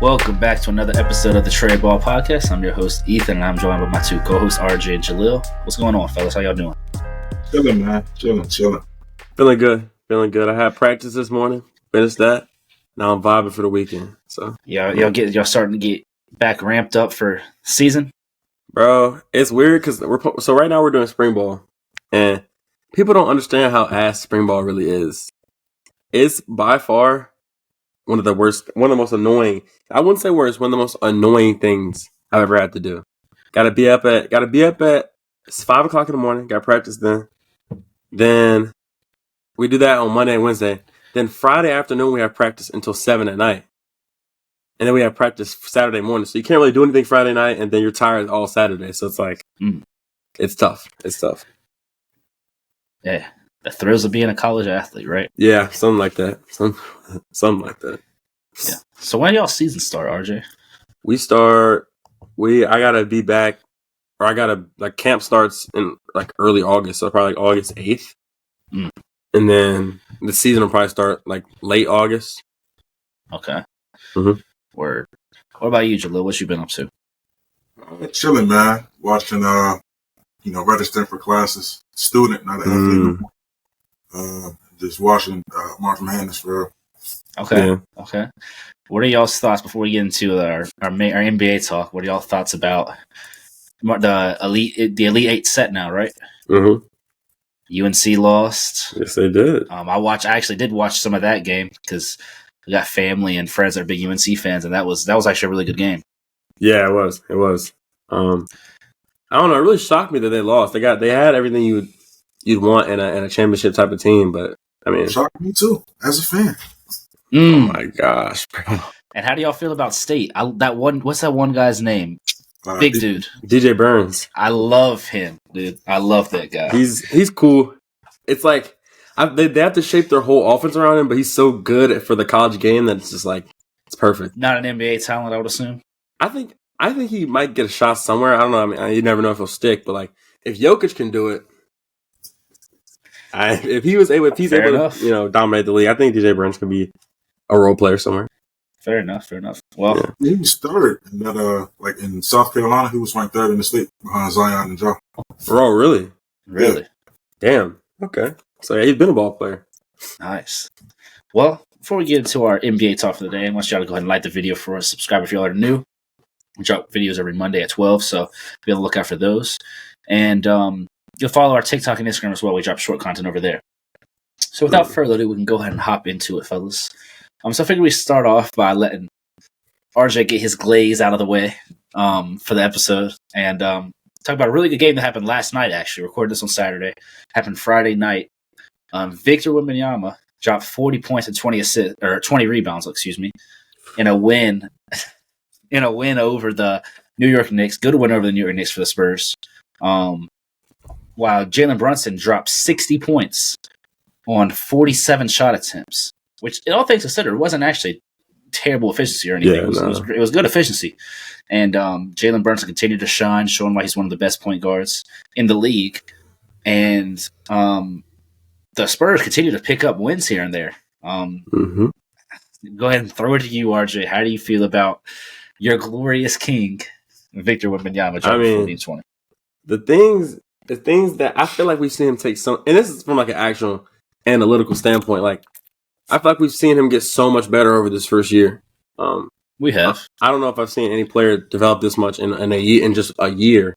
Welcome back to another episode of the Trade Ball Podcast. I'm your host, Ethan, and I'm joined by my two co-hosts, RJ and Jalil. What's going on, fellas? How y'all doing? Chilling, man. Chilling. Feeling good. I had practice this morning. Finished that. Now I'm vibing for the weekend. So y'all starting to get back ramped up for season? Bro, it's weird because right now we're doing spring ball, and people don't understand how ass spring ball really is. It's by far one of the most annoying. I wouldn't say worst. One of the most annoying things I've ever had to do. Gotta be up at 5:00 in the morning. Got practice then. Then we do that on Monday and Wednesday. Then Friday afternoon we have practice until 7 at night. And then we have practice Saturday morning. So you can't really do anything Friday night, and then you're tired all Saturday. So it's like, It's tough. Yeah. The thrills of being a college athlete, right? Yeah, something like that. Something like that. Yeah. So when y'all season start, RJ? I gotta be back, or camp starts in like early August, so probably like August 8th. And then the season will probably start like late August. Okay. Mm-hmm. Word. What about you, Jalil? What you been up to? Chilling, man. Watching, registering for classes. Student, not an athlete. Just watching March Madness for. Okay. Yeah. Okay. What are y'all's thoughts before we get into our NBA talk? What are y'all thoughts about the Elite Eight set now, right? Mm-hmm. UNC lost. Yes, they did. I actually did watch some of that game because we got family and friends that are big UNC fans, and that was actually a really good game. Yeah, it was. I don't know. It really shocked me that they lost. They had everything you'd want in a championship type of team, but I mean, it shocked me too as a fan. Oh my gosh, bro! And how do y'all feel about State? What's that one guy's name? Big dude, DJ Burns. I love him, dude. I love that guy. He's cool. It's like they have to shape their whole offense around him, but he's so good for the college game that it's just like it's perfect. Not an NBA talent, I would assume. I think he might get a shot somewhere. I don't know. I mean, you never know if he'll stick, but like if Jokic can do it, if he's able to, dominate the league, I think DJ Burns could be a role player somewhere. Fair enough. Well, he was third in that, in South Carolina, he was ranked third in the state behind Zion and Ja. Oh, really? Really? Yeah. Damn. Okay. So yeah, he's been a ball player. Nice. Well, before we get into our NBA talk for the day, I want y'all to go ahead and like the video for us. Subscribe if y'all are new. We drop videos every Monday at 12, so be on the lookout for those. And you'll follow our TikTok and Instagram as well. We drop short content over there. So without further ado, we can go ahead and hop into it, fellas. So I figured we start off by letting RJ get his glaze out of the way for the episode and talk about a really good game that happened last night, actually. Recorded this on Saturday. Happened Friday night. Victor Wembanyama dropped 40 points and 20 rebounds, in a win over the New York Knicks. Good win over the New York Knicks for the Spurs. While Jalen Brunson dropped 60 points on 47 shot attempts, which, in all things considered, wasn't actually terrible efficiency or anything. Yeah, it was good efficiency. And Jalen Brunson continued to shine, showing why he's one of the best point guards in the league. And the Spurs continue to pick up wins here and there. Go ahead and throw it to you, RJ. How do you feel about your glorious king, Victor Wembanyama, dropping 40-20? The things that I feel like we've seen him take some, and this is from like an actual analytical standpoint, like I feel like we've seen him get so much better over this first year. We have. I don't know if I've seen any player develop this much in just a year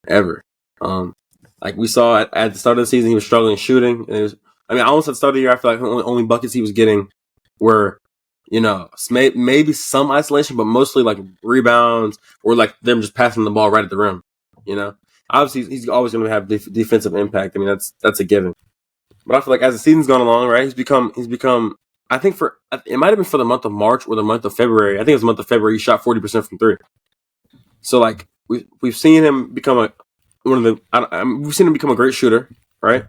ever. Like we saw at the start of the season, he was struggling shooting. And almost at the start of the year, I feel like the only buckets he was getting were, maybe some isolation, but mostly like rebounds or like them just passing the ball right at the rim. Obviously he's always going to have defensive impact. I mean, that's a given. But I feel like as the season's gone along, right, he's become. I think it might have been for the month of March or the month of February. I think it was the month of February. He shot 40% from three. So like we've seen him become we've seen him become a great shooter, right?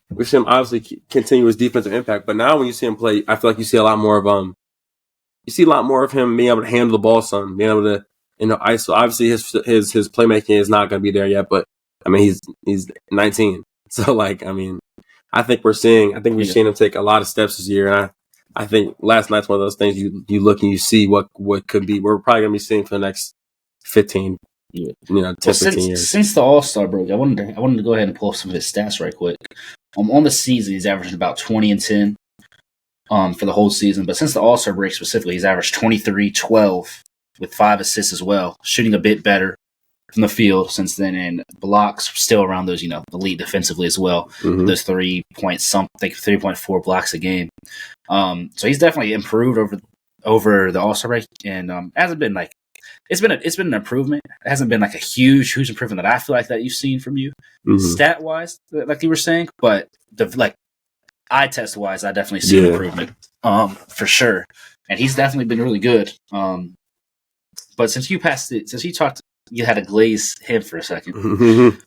We've seen him obviously continue his defensive impact. But now when you see him play, I feel like you see a lot more of him being able to handle the ball, being able to ISO. Obviously his playmaking is not going to be there yet, but I mean he's 19, so like I mean. I think we've seen him take a lot of steps this year, and I think last night's one of those things you look and you see what could be. We're probably gonna be seeing for the next 15, 10, 15 years. Since the All-Star break, I wanted to go ahead and pull up some of his stats right quick. On the season, he's averaging about 20-10 for the whole season. But since the All-Star break specifically, he's averaged 23-12 with 5 assists as well, shooting a bit better from the field since then, and blocks still around those, elite defensively as well. Mm-hmm. Those 3.4 blocks a game. So he's definitely improved over the All-Star break, and hasn't been like it's been an improvement. It hasn't been like a huge improvement that I feel like that you've seen from you, stat wise, like you were saying. But eye test wise, I definitely see an improvement, for sure. And he's definitely been really good. But since you had to glaze him for a second.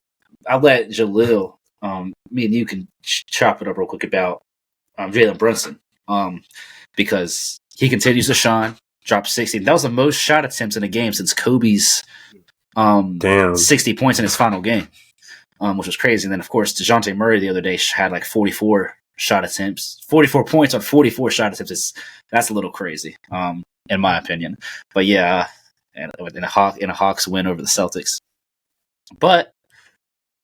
I'll let Jalil, me and you can chop it up real quick about Jalen Brunson, because he continues to shine. Dropped 60. That was the most shot attempts in a game since Kobe's 60 points in his final game, which was crazy. And then, of course, DeJounte Murray the other day had like 44 shot attempts. 44 points on 44 shot attempts. That's a little crazy, in my opinion. But yeah, in a Hawks win over the Celtics. But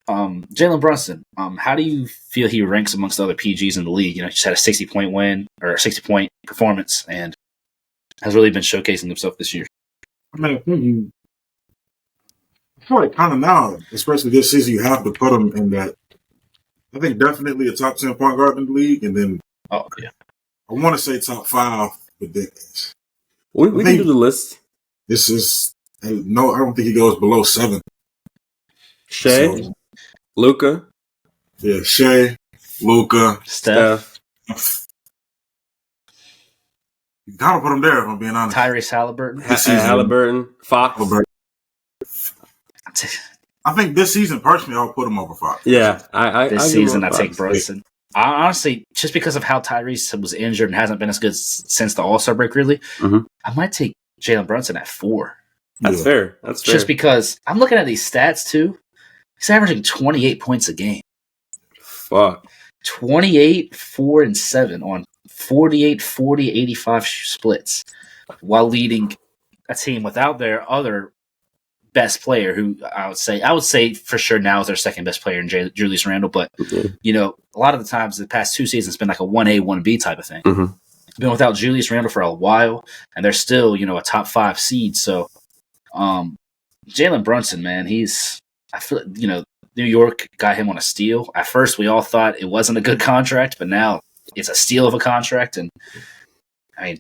Jalen Brunson, how do you feel he ranks amongst other PGs in the league? He just had a 60-point win or a 60-point performance, and has really been showcasing himself this year. I mean, I feel like kind of now, especially this season, you have to put him in that. I think definitely a top 10 point guard in the league, and then I want to say top 5, but then we can do the list. This is no, I don't think he goes below 7. Shea, Luka, Shea, Luka, Steph. You gotta put him there, if I'm being honest. Tyrese Halliburton. Halliburton, Fox. I think this season, personally, I'll put him over Fox. Yeah, this season, I take Brunson. I honestly, just because of how Tyrese was injured and hasn't been as good since the All-Star break, really, I might take Jalen Brunson at 4. That's fair. That's fair. Just because I'm looking at these stats, too. He's averaging 28 points a game. Fuck. 28, 4, and 7 on 48, 40, 85 splits, while leading a team without their other best player, who I would say for sure now is their second best player in Julius Randle. But a lot of the times the past 2 seasons, it's been like a 1A, 1B type of thing. Been without Julius Randle for a while, and they're still a top 5 seed. So Jalen Brunson, man, I feel New York got him on a steal. At first, we all thought it wasn't a good contract, but now it's a steal of a contract. And I mean,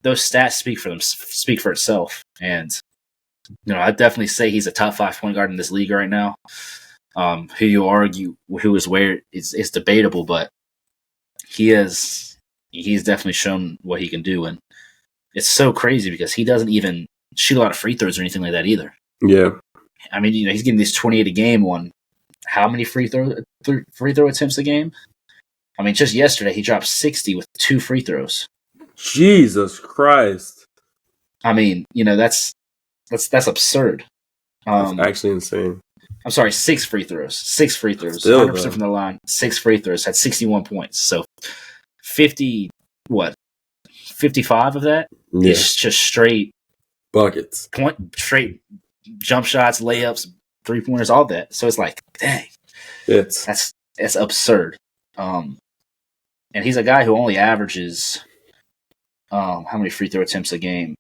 those stats speak for itself. And I definitely say he's a top 5 point guard in this league right now. Who you argue who is where is debatable, but he's definitely shown what he can do. And it's so crazy because he doesn't even shoot a lot of free throws or anything like that either. Yeah. I mean, he's getting these 28 a game on how many free throw attempts a game? I mean, just yesterday he dropped 60 with 2 free throws. Jesus Christ! I mean, that's absurd. That's actually insane. I'm sorry, 6 free throws. 6 free throws. Still, 100% from the line. 6 free throws. Had 61 points. So 55 of that is just straight buckets. Straight jump shots, layups, 3-pointers, all that. So it's like, dang. That's absurd. And he's a guy who only averages how many free throw attempts a game?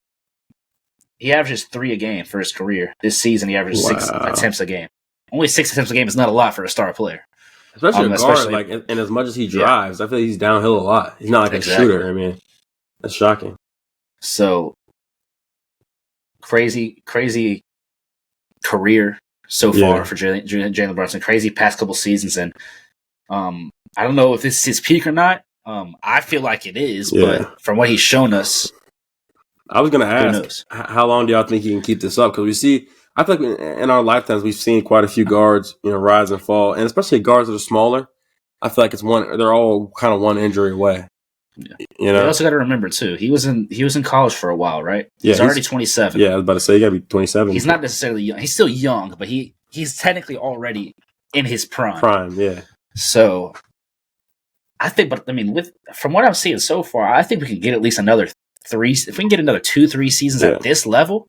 He averages 3 a game for his career. This season, he averages 6 attempts a game. Only 6 attempts a game is not a lot for a star player. Especially a guard, and as much as he drives, I feel like he's downhill a lot. He's not like a shooter. I mean, that's shocking. So, crazy career so far for Jalen Brunson. Crazy past couple seasons, and I don't know if this is his peak or not. I feel like it is, but from what he's shown us, I was going to ask, how long do y'all think he can keep this up? Because I feel like in our lifetimes, we've seen quite a few guards, rise and fall, and especially guards that are smaller. I feel like they're all kind of one injury away. Yeah. You also got to remember too, he was in college for a while, right? Yeah, he's already 27. Yeah, I was about to say, you got to be 27. He's not necessarily young. He's still young, but he's technically already in his prime. Yeah. So I think, but I mean, from what I'm seeing so far, I think we can get at least another 3. If we can get another 2-3 seasons at this level,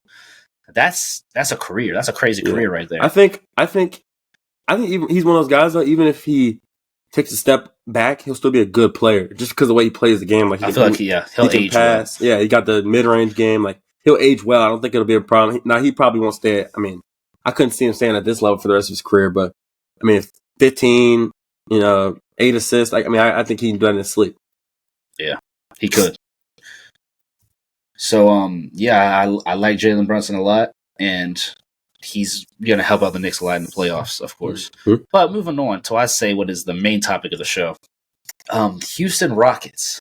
that's a career. That's a crazy career right there. I think even he's one of those guys though. Even if he takes a step back, he'll still be a good player just because of the way he plays the game. Like I feel like he'll age pass. Well. Yeah, he got the mid-range game. Like he'll age well. I don't think it'll be a problem. Now he probably won't stay. I mean, I couldn't see him staying at this level for the rest of his career. But I mean, 15, 8 assists. Like I mean, I think he can do that in his sleep. Yeah, he could. So I like Jalen Brunson a lot, and he's going to help out the Knicks a lot in the playoffs, of course. Mm-hmm. But moving on to, I say, what is the main topic of the show. Houston Rockets.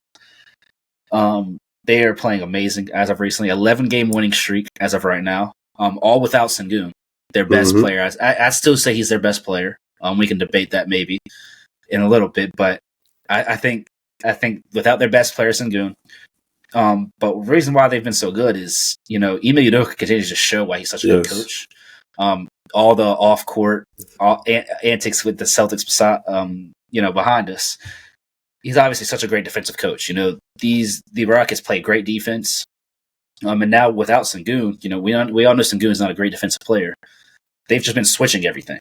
They are playing amazing as of recently. 11-game winning streak as of right now. All without Sengun, their best player. I still say he's their best player. We can debate that maybe in a little bit, but I think without their best player, Sengun. But the reason why they've been so good is, Ime Udoka continues to show why he's such a good coach. All the off-court antics with the Celtics, behind us. He's obviously such a great defensive coach. The Rockets play great defense. And now without Sengun, we all know Sengun's not a great defensive player. They've just been switching everything,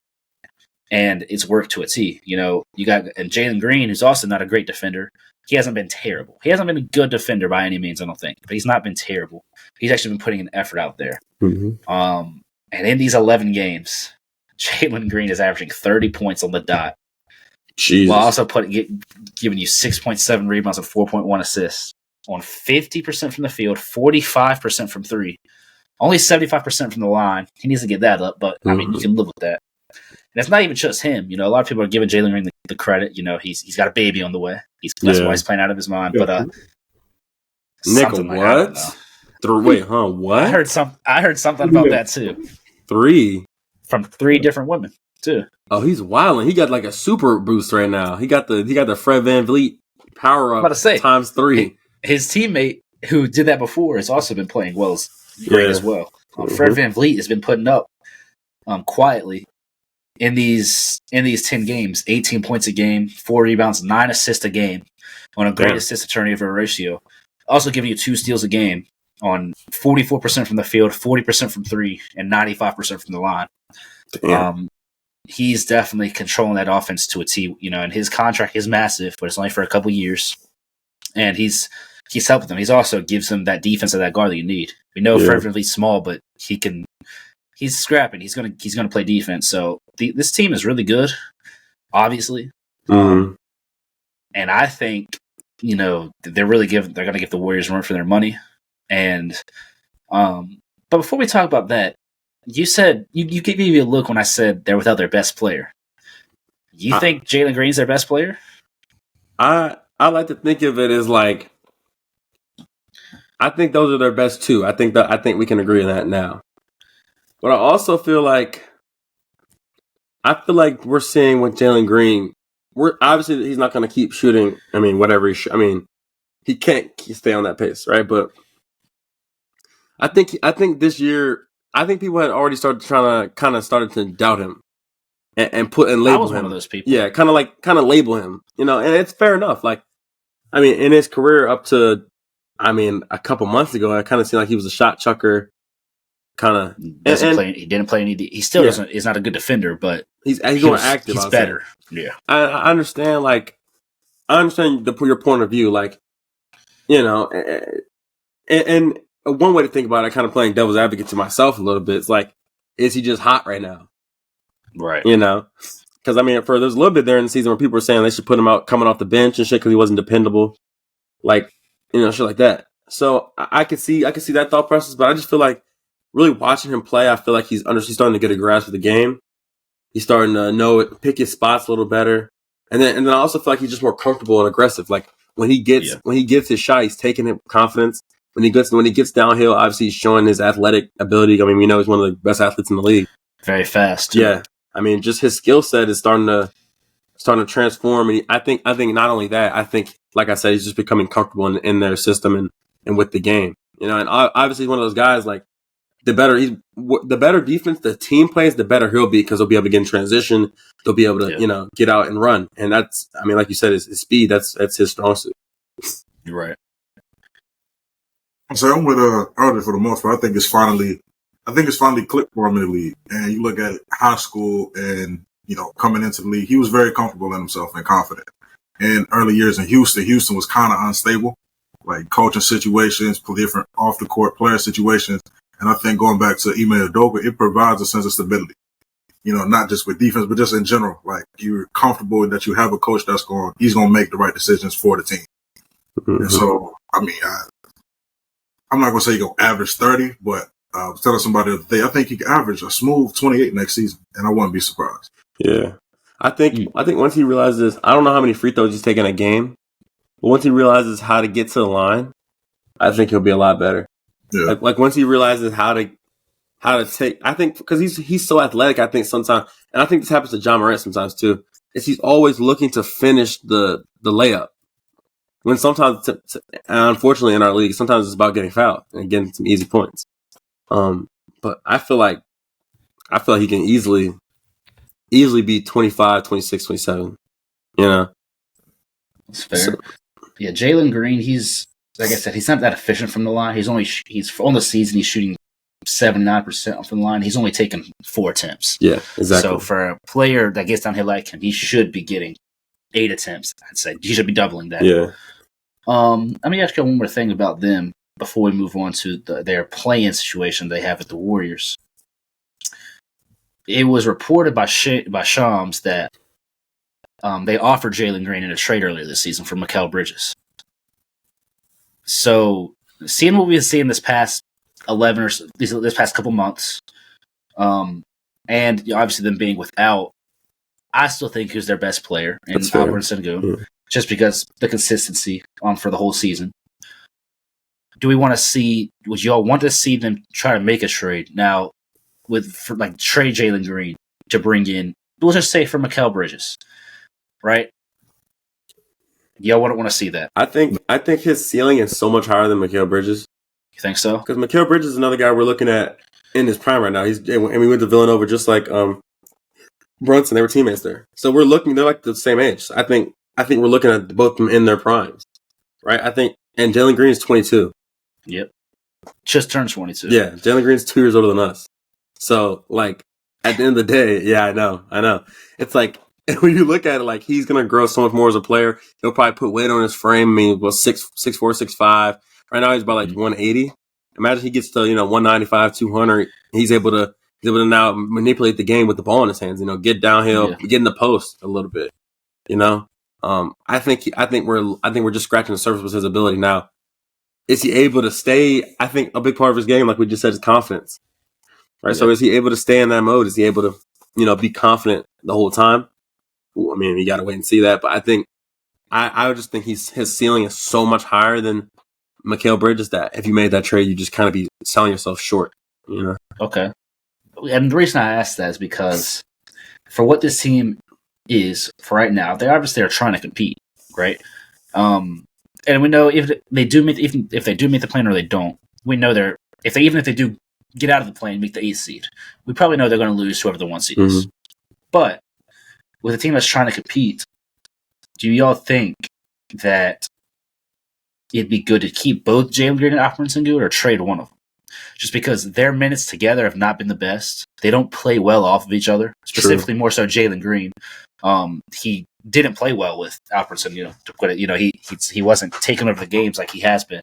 and it's worked to a T. You got and Jalen Green, who's also not a great defender. He hasn't been terrible. He hasn't been a good defender by any means, I don't think. But he's not been terrible. He's actually been putting an effort out there. Mm-hmm. And in these 11 games, Jalen Green is averaging 30 points on the dot. Jesus. While also giving you 6.7 rebounds and 4.1 assists on 50% from the field, 45% from 3. Only 75% from the line. He needs to get that up, but I mean, you can live with that. And it's not even just him. A lot of people are giving Jalen Green the credit. He's got a baby on the way. That's why he's playing out of his mind. But Nick, what? Wait, huh? What? I heard something about that too. 3 from 3 different women too. Oh, he's wilding. He got like a super boost right now. He got the Fred VanVleet power up times 3. His teammate who did that before has also been playing great as well. Fred VanVleet has been putting up quietly in these 10 games, 18 points a game, 4 rebounds, 9 assists a game on a great assist to turnover ratio. Also giving you 2 steals a game on 44% from the field, 40% from 3, and 95% from the line. He's definitely controlling that offense to a T. And his contract is massive, but it's only for a couple years. And he's helping them. He's also gives them that defense of that guard that you need. We know Fred VanVleet's small, but he's scrapping. He's gonna play defense. So this team is really good, obviously. And I think they're gonna give the Warriors run for their money. And but before we talk about that, you said you gave me a look when I said they're without their best player. You think Jalen Green's their best player? I like to think of it as like I think those are their best 2. I think we can agree on that now. But I also feel like we're seeing with Jalen Green, obviously he's not going to keep shooting. I mean, whatever he can't stay on that pace, right? But I think this year, people had already started started to doubt him and label him. I was one of those people. Yeah, kind of label him, and it's fair enough. Like, I mean, in his career up to, a couple months ago, I kind of seemed like he was a shot chucker. He didn't play any. He still doesn't. He's not a good defender, but he's going active. He's better. Yeah, I understand. Like, I understand your point of view. Like, and one way to think about it, kind of playing devil's advocate to myself a little bit. It's like, is he just hot right now? Right. Because there's a little bit there in the season where people were saying they should put him out coming off the bench and shit because he wasn't dependable, like shit like that. So I could see that thought process, but I just feel like really watching him play, I feel like he's starting to get a grasp of the game. He's starting to pick his spots a little better, and then I also feel like he's just more comfortable and aggressive. Like when he gets his shot, he's taking it with confidence. When he gets downhill, obviously he's showing his athletic ability. We know he's one of the best athletes in the league. Very fast. Yeah, just his skill set is starting to transform. And I think not only that, I think, like I said, he's just becoming comfortable in their system and with the game. And obviously he's one of those guys like the better defense the team plays, the better he'll be because they'll be able to get in transition. They'll be able to, get out and run. And that's, I mean, like you said, his speed. That's his strong suit. You're right. So I'm with Arthur for the most part. I think it's finally clicked for him in the league. And you look at high school and, coming into the league, he was very comfortable in himself and confident. In early years in Houston was kind of unstable, like coaching situations, different off the court player situations. And I think going back to Ime Udoka, it provides a sense of stability. Not just with defense, but just in general. Like you're comfortable that you have a coach he's going to make the right decisions for the team. Mm-hmm. And so, I mean, I'm not going to say you're going to average 30, but I was telling somebody the other day, I think he can average a smooth 28 next season, and I wouldn't be surprised. Yeah. I think once he realizes, I don't know how many free throws he's taking a game, but once he realizes how to get to the line, I think he'll be a lot better. Yeah. Like once he realizes how to take, I think because he's so athletic, I think sometimes, and I think this happens to John Morant sometimes too, is he's always looking to finish the layup. When sometimes, unfortunately in our league, sometimes it's about getting fouled and getting some easy points. But I feel like he can easily be 25, 26, 27. That's fair. So, yeah, Jalen Green, he's, like I said, he's not that efficient from the line. He's on the season, he's shooting 79% from the line. He's only taken 4 attempts. Yeah, exactly. So for a player that gets downhill like him, he should be getting 8 attempts. I'd say he should be doubling that. Yeah. Let me ask you one more thing about them before we move on to their play-in situation they have with the Warriors. It was reported by Shams that they offered Jalen Green in a trade earlier this season for Mikal Bridges. So, seeing what we've seen this past 11 or this past couple months, and obviously them being without, I still think he's their best player in Alperen Sengun, just because the consistency for the whole season. Would y'all want to see them try to make a trade now trade Jalen Green to bring in, let's just say for Mikal Bridges, right? Y'all wouldn't want to see that. I think his ceiling is so much higher than Mikal Bridges. You think so? Because Mikal Bridges is another guy we're looking at in his prime right now. And we went to Villanova just like Brunson. They were teammates there. So they're like the same age. I think we're looking at both of them in their primes, right? And Jalen Green is 22. Yep. Just turned 22. Yeah, Jalen Green's 2 years older than us. So, like, at the end of the day, yeah, I know. It's like, when you look at it, like, he's going to grow so much more as a player. He'll probably put weight on his frame. I mean, 6'4", 6'5". Right now, he's about, 180. Imagine he gets to, 195, 200. He's able to now manipulate the game with the ball in his hands, get downhill, get in the post a little bit, I think we're just scratching the surface with his ability. Now, is he able to stay? I think a big part of his game, like we just said, is confidence. Right. Yeah. So is he able to stay in that mode? Is he able to, be confident the whole time? Well, I mean, you got to wait and see that. But I think I would just think his ceiling is so much higher than Mikal Bridges that if you made that trade, you just kind of be selling yourself short. Okay. And the reason I asked that is because for what this team is for right now, they obviously are trying to compete, right? And we know if they do meet the plan or they don't, we know if they do get out of the plane and meet the 8th seed, we probably know they're going to lose whoever the 1 seed is. Mm-hmm. But with a team that's trying to compete, do y'all think that it'd be good to keep both Jalen Green and Alperen Sengun or trade one of them? Just because their minutes together have not been the best. They don't play well off of each other, specifically more so Jalen Green. He didn't play well with Alperen Sengun, to put it. He wasn't taking over the games like he has been.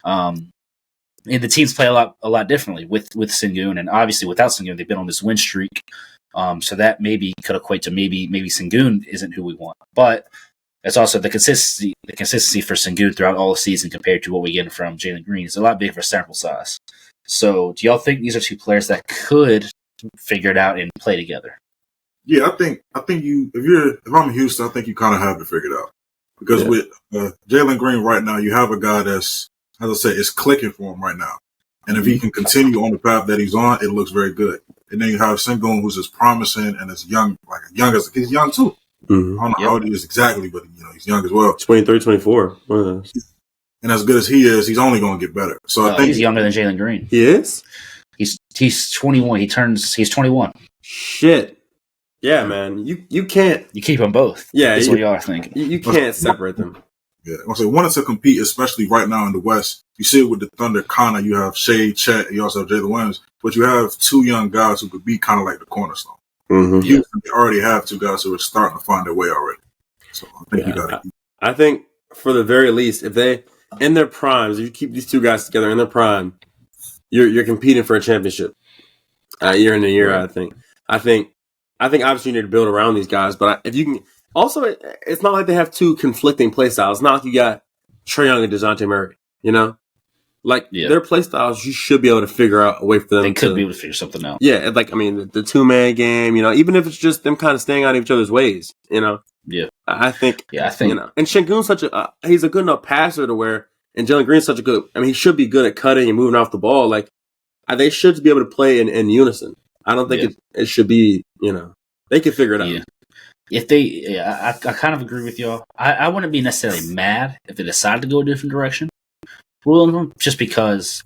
And the teams play a lot differently with Sengun, and obviously without Sengun, they've been on this win streak. So that maybe could equate to maybe Sengun isn't who we want. But it's also the consistency for Sengun throughout all the season compared to what we get from Jalen Green is a lot bigger for sample size. So do y'all think these are two players that could figure it out and play together? Yeah, I think if I'm in Houston, I think you kind of have to figure it out. Because with Jalen Green right now, you have a guy that's, as I say, it's clicking for him right now. And if he can continue on the path that he's on, it looks very good. And then you have Sengun, who's as promising and as young, he's young too. Mm-hmm. I don't know how old he is exactly, but he's young as well. 23, 24. One of those. And as good as he is, he's only going to get better. So I think he's younger than Jalen Green. He is? He's 21. He's 21. Shit. Yeah, man. You can't. You keep them both. Yeah, that's what y'all are thinking. You can't separate them. Yeah, I say wanted to compete, especially right now in the West. You see it with the Thunder. Connor, you have Shea, Chet, you also have Jalen Williams, but you have two young guys who could be kind of like the cornerstone. Mm-hmm. Houston, they already have two guys who are starting to find their way already. So I think you got it. I think for the very least, if they in their primes, if you keep these two guys together in their prime, you're competing for a championship year in and year out. I think obviously you need to build around these guys, but if you can also, it's not like they have two conflicting play styles. It's not like you got Trae Young and DeJounte Murray. You know, like their play styles, you should be able to figure out a way for them. They could be able to figure something out. Yeah, like I mean, the 2-man game. You know, even if it's just them kind of staying out of each other's ways. You know. Yeah, I think you know, and Şengün's he's a good enough passer to where, and Jalen Green's such a good. I mean, he should be good at cutting and moving off the ball. Like they should be able to play in unison. I don't think it should be. You know, they can figure it out. Yeah. If they, I kind of agree with y'all. I wouldn't be necessarily mad if they decided to go a different direction. Just because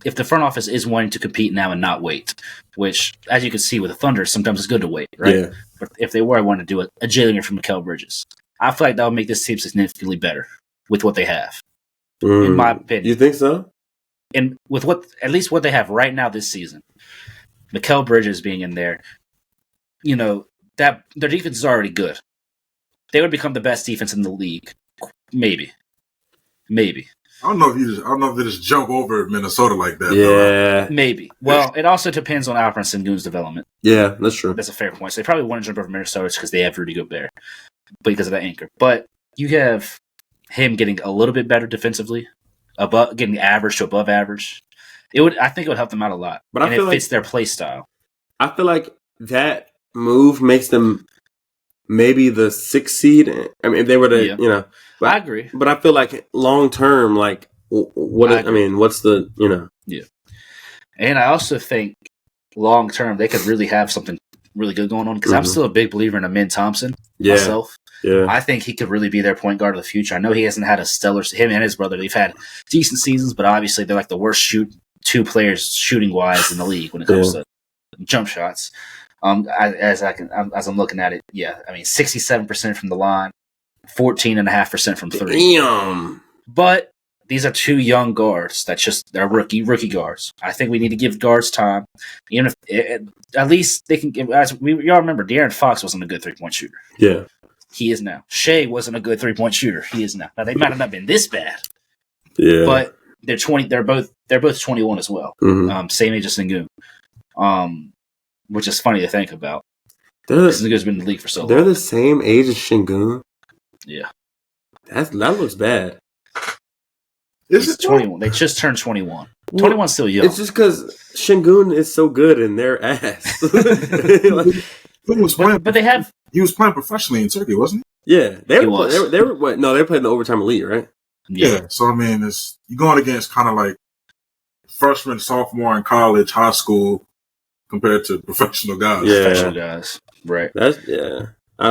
if the front office is wanting to compete now and not wait, which, as you can see with the Thunder, sometimes it's good to wait, right? Yeah. But if they were wanting to do a Jalen from Mikal Bridges, I feel like that would make this team significantly better with what they have, in my opinion. You think so? And with at least what they have right now this season, Mikal Bridges being in there, you know, that their defense is already good. They would become the best defense in the league. Maybe. I don't know if they just jump over Minnesota like that. Yeah. Though. Maybe. Well, it also depends on Alperen Şengün's development. Yeah, that's true. That's a fair point. So they probably want to jump over Minnesota because they have Rudy Gobert, because of that anchor. But you have him getting a little bit better defensively, getting average to above average. I think it would help them out a lot. But and it fits their play style. I feel like that move makes them maybe the 6th seed. I mean, if they were to, you know. But, I agree. But I feel like long term, like, what's the, you know. Yeah. And I also think long term, they could really have something really good going on, because I'm still a big believer in Amin Thompson myself. Yeah. I think he could really be their point guard of the future. I know he hasn't had a stellar, him and his brother, they've had decent seasons, but obviously they're like the worst two players shooting wise in the league when it comes to jump shots. As I'm looking at it, I mean 67% from the line, 14.5% from three. Damn. But these are two young guards they're rookie guards. I think we need to give guards time, even if at least they can give. Y'all remember, De'Aaron Fox wasn't a good 3-point shooter. Yeah, he is now. Shea wasn't a good 3-point shooter. He is now. Now they might have not been this bad. Yeah, but they're 20. They're both 21 as well. Mm-hmm. Same age as Sengun. Which is funny to think about. Sengun's been in the league for so long. They're the same age as Şengün. Yeah, that looks bad. Is it 21? They just turned 21. 21's still young. It's just because Şengün is so good in their ass. But they have. He was playing professionally in Turkey, wasn't he? Yeah, they were what? No, they were playing the overtime elite, right? Yeah. So I mean, you're going against kind of like freshman, sophomore in college, high school, compared to professional guys. Yeah, professional guys, right? I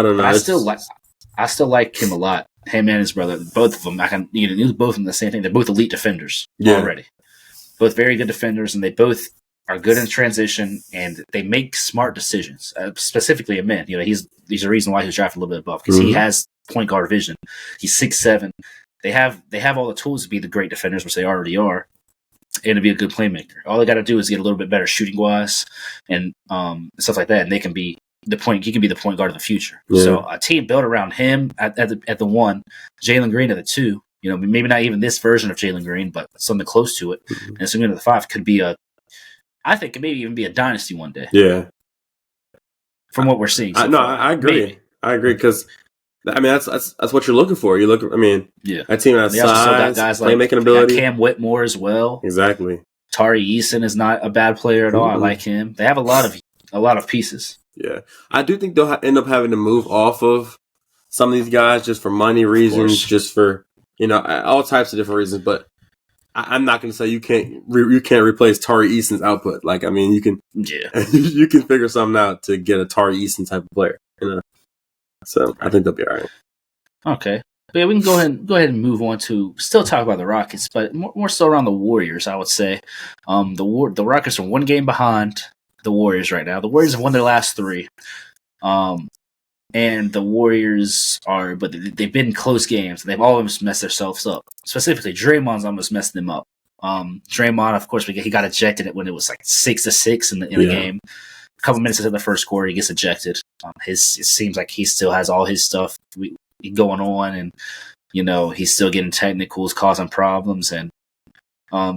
don't know. I still like him a lot. Him and his brother, both of them. I can use both of them the same thing. They're both elite defenders already. Both very good defenders, and they both are good in transition, and they make smart decisions. Specifically, Amin. He's a reason why he was drafted a little bit above, because he has point guard vision. He's 6'7". They have all the tools to be the great defenders, which they already are, and to be a good playmaker. All they got to do is get a little bit better shooting wise and stuff like that, and they can be the point. He can be the point guard of the future. Yeah. So a team built around him at the 1, Jalen Green at the 2. Maybe not even this version of Jalen Green, but something close to it. Mm-hmm. And Sengun at the 5 could be I think could maybe even be a dynasty one day. Yeah. From what we're seeing. I agree. Maybe. I agree, because I mean that's what you're looking for. That team has size, guys playmaking ability. Cam Whitmore as well. Exactly. Tari Eason is not a bad player at all. I like him. They have a lot of pieces. Yeah, I do think they'll end up having to move off of some of these guys just for money reasons, just for all types of different reasons. But I'm not going to say you can't replace Tari Eason's output. Like, I mean, you can you can figure something out to get a Tari Eason type of player. So I think they'll be all right. Okay. But yeah, we can go ahead and move on to still talk about the Rockets, but more so around the Warriors. I would say the Rockets are one game behind the Warriors right now. The Warriors have won their last three, and the Warriors but they've been close games. They've almost messed themselves up. Specifically, Draymond's almost messed them up. Draymond, of course, he got ejected when it was like 6-6 in the game. A couple minutes into the first quarter, he gets ejected. It seems like he still has all his stuff going on, and he's still getting technicals, causing problems, and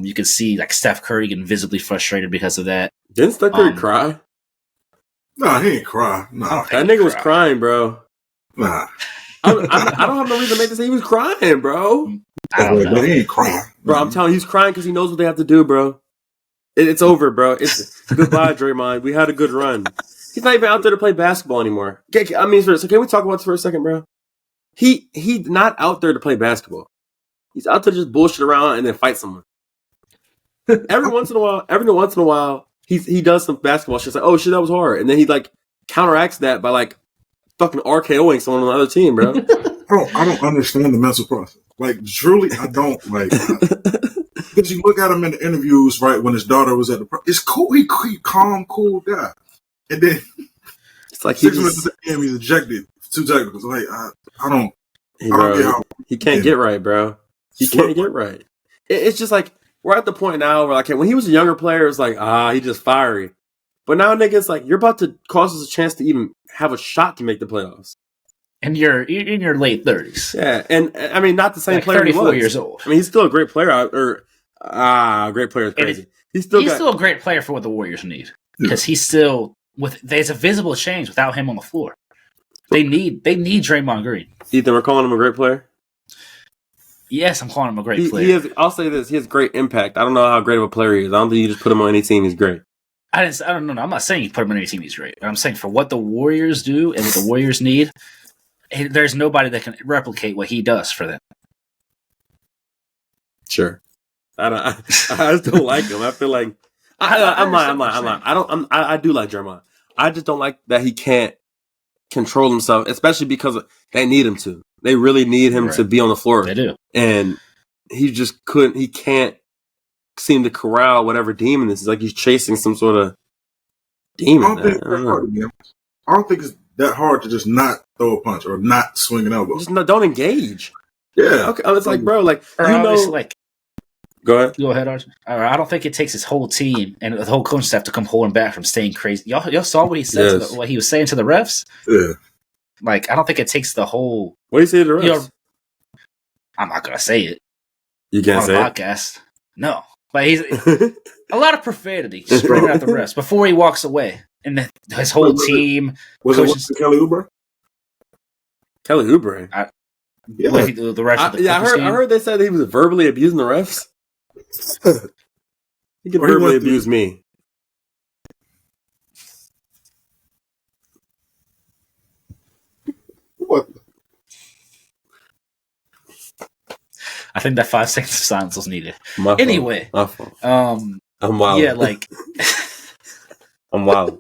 you can see like Steph Curry getting visibly frustrated because of that. Didn't Steph Curry cry? Nah, he ain't cry. Nah, that nigga was crying, bro. Nah, I don't have no reason to make this say he was crying, bro. I don't know. He ain't crying, bro. I'm telling you, he's crying because he knows what they have to do, bro. It's over, bro. It's goodbye, Draymond. We had a good run. He's not even out there to play basketball anymore. I mean, so can we talk about this for a second, bro? He's not out there to play basketball. He's out there to just bullshit around and then fight someone. Every once in a while, he does some basketball shit. It's like, oh shit, that was hard, and then he like counteracts that by like fucking RKOing someone on the other team, bro. I don't understand the mental process. Like, truly, I don't like. Because you look at him in the interviews, right, when his daughter was at it's cool. He calm, cool guy. And then it's like 6 minutes into the game, he's ejected. 2 technicals. Like, I don't get how he can't get right, bro. He can't get right. It's just like we're at the point now where like when he was a younger player, it's like he's just fiery. But now, nigga, it's like you're about to cause us a chance to even have a shot to make the playoffs. And you're in your late 30s. Yeah, and I mean, not the same like player. 34 years old. I mean, he's still a great player. Great player is crazy. He's still a great player for what the Warriors need because he's still there's a visible change without him on the floor. They need Draymond Green. Ethan, we're calling him a great player. Yes, I'm calling him a great player. I'll say this: he has great impact. I don't know how great of a player he is. I don't think you just put him on any team. He's great. I don't know. I'm not saying you put him on any team. He's great. I'm saying for what the Warriors do and what the Warriors need, there's nobody that can replicate what he does for them. Sure. I just don't like him. I feel like I'm lying. I do like Draymond. I just don't like that he can't control himself, especially because they need him to. They really need him to be on the floor. They do. And he just couldn't. He can't seem to corral whatever demon this is. Like he's chasing some sort of demon. I don't think it's that hard to just not throw a punch or not swing an elbow. Just don't engage. Yeah. Okay. It's like, bro, like like. Go ahead. Go ahead, Archie. I don't think it takes his whole team and the whole coaching staff to come holding back from staying crazy. Y'all saw what he said, what he was saying to the refs? Yeah. Like, I don't think it takes the whole... What do you say to the refs? I'm not going to say it. You can't say it? Podcast. No. But he's... a lot of profanity straight out the refs before he walks away. And his whole team... Was it Kelly Oubre? Kelly Oubre? The refs I heard they said he was verbally abusing the refs. He could verbally abuse me. What? I think that 5 seconds of silence was needed. Anyway, I'm wild. Yeah, like I'm wild.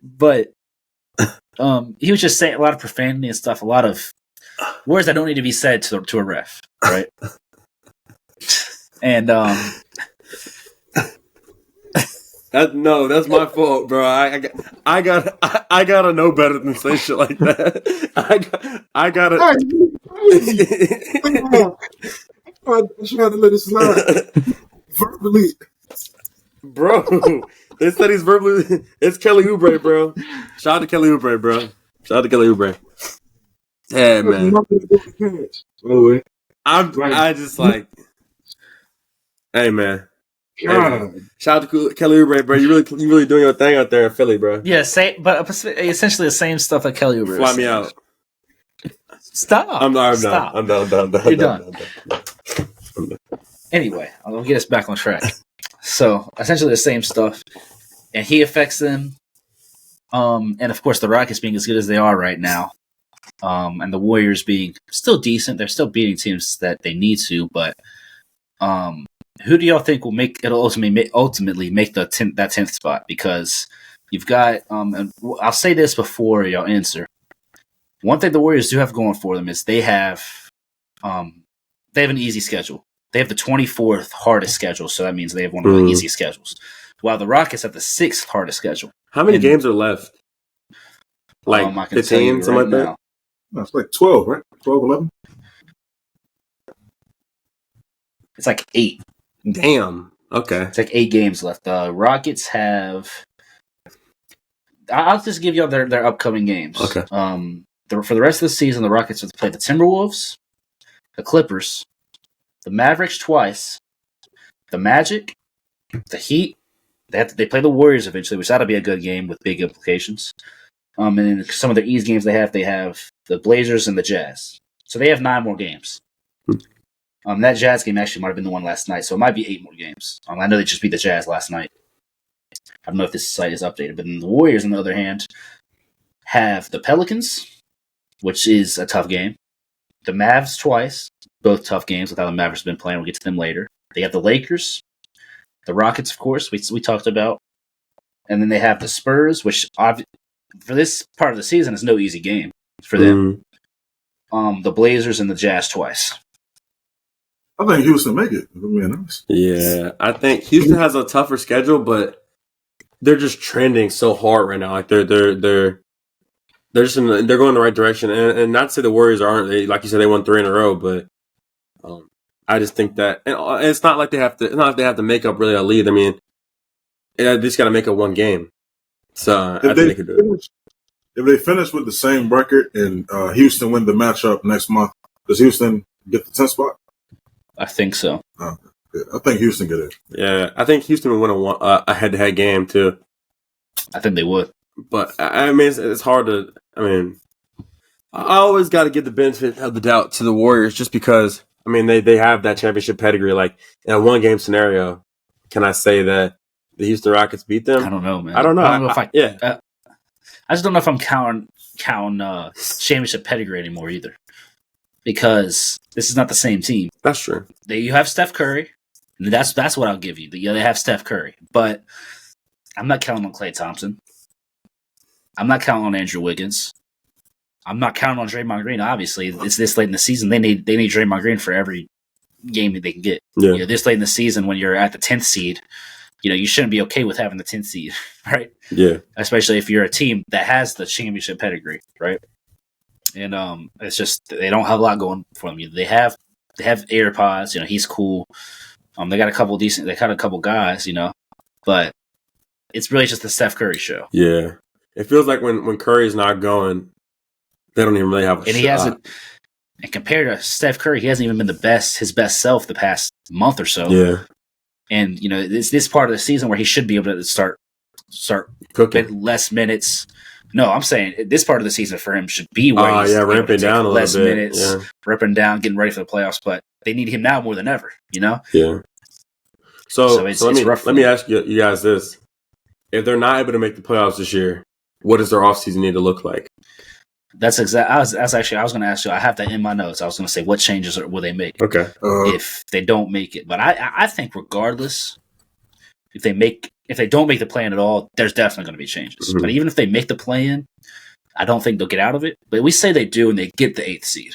But he was just saying a lot of profanity and stuff, a lot of words that don't need to be said to a ref, right? And that's my fault, bro. I gotta know better than say shit like that. I gotta. I'm trying to let it slide verbally, bro. They said he's verbally. It's Kelly Oubre, bro. Shout out to Kelly Oubre, bro. Shout out to Kelly Oubre. Yeah, man. I just like. Hey, man. Shout out to Kelly Oubre, bro. You really doing your thing out there in Philly, bro. Yeah, but essentially the same stuff that Kelly Oubre. Fly me out. Stop. I'm done. You're done. Anyway, I'll get us back on track. So essentially the same stuff, and he affects them. And of course the Rockets being as good as they are right now, and the Warriors being still decent. They're still beating teams that they need to, but who do y'all think will ultimately make that 10th spot? Because you've got, and I'll say this before y'all answer. One thing the Warriors do have going for them is they have They have an easy schedule. They have the 24th hardest schedule, so that means they have one of the easiest schedules. While the Rockets have the 6th hardest schedule. How many games are left? Like I can 15, something like that? No, it's like 12, right? 12, 11? It's like 8. Damn. Okay. It's like 8 games left. The Rockets have... I'll just give you all their upcoming games. Okay. For the rest of the season, the Rockets have to play the Timberwolves, the Clippers, the Mavericks twice, the Magic, the Heat. They play the Warriors eventually, which that'll be a good game with big implications. And then some of the easy games they have the Blazers and the Jazz. So they have 9 more games. That Jazz game actually might have been the one last night, so it might be 8 more games. I know they just beat the Jazz last night. I don't know if this site is updated, but then the Warriors, on the other hand, have the Pelicans, which is a tough game. The Mavs twice, both tough games with how the Mavericks have been playing. We'll get to them later. They have the Lakers, the Rockets, of course, we talked about. And then they have the Spurs, which for this part of the season is no easy game for them. The Blazers and the Jazz twice. I think Houston make it, if I'm being honest. Yeah, I think Houston has a tougher schedule, but they're just trending so hard right now. Like they're just they're going in the right direction. And not to say the Warriors aren't. They, like you said, they won 3 in a row, but I just think that and it's not like they have to. It's not like they have to make up really a lead. I mean, they just got to make up one game. So I think they could do it. If they finish with the same record and Houston win the matchup next month, does Houston get the 10th spot? I think so. Yeah, I think Houston get it. Yeah, I think Houston would win a head-to-head game too. I think they would. But I mean, it's hard to. I mean, I always got to give the benefit of the doubt to the Warriors, just because. I mean, they have that championship pedigree. Like in a 1-game scenario, can I say that the Houston Rockets beat them? I don't know, man. I don't know. I don't know if I just don't know if I'm counting championship pedigree anymore either, because this is not the same team. That's true. You have Steph Curry. That's what I'll give you. Yeah, they have Steph Curry, but I'm not counting on Klay Thompson. I'm not counting on Andrew Wiggins. I'm not counting on Draymond Green. Obviously, it's this late in the season. They need Draymond Green for every game that they can get. Yeah. This late in the season, when you're at the 10th seed, you shouldn't be okay with having the 10th seed, right? Yeah. Especially if you're a team that has the championship pedigree, right? And it's just they don't have a lot going for them. They have AirPods. He's cool. They got a couple guys, but it's really just the Steph Curry show. Yeah. It feels like when Curry's not going, they don't even really have a shot. He hasn't. And compared to Steph Curry, he hasn't even been his best self the past month or so. Yeah. And it's this part of the season where he should be able to start cooking less minutes. No, I'm saying this part of the season for him should be where he's ramping down a less little bit. minutes, ripping down, getting ready for the playoffs. But they need him now more than ever. Yeah. So let me ask you guys this: if they're not able to make the playoffs this year, what does their offseason need to look like? That's exactly. I was going to ask you. I have that in my notes. I was going to say, what changes will they make? Okay. If they don't make it, but I think regardless, if they don't make the play-in at all, there's definitely going to be changes. Mm-hmm. But even if they make the play-in, I don't think they'll get out of it. But we say they do, and they get the 8th seed.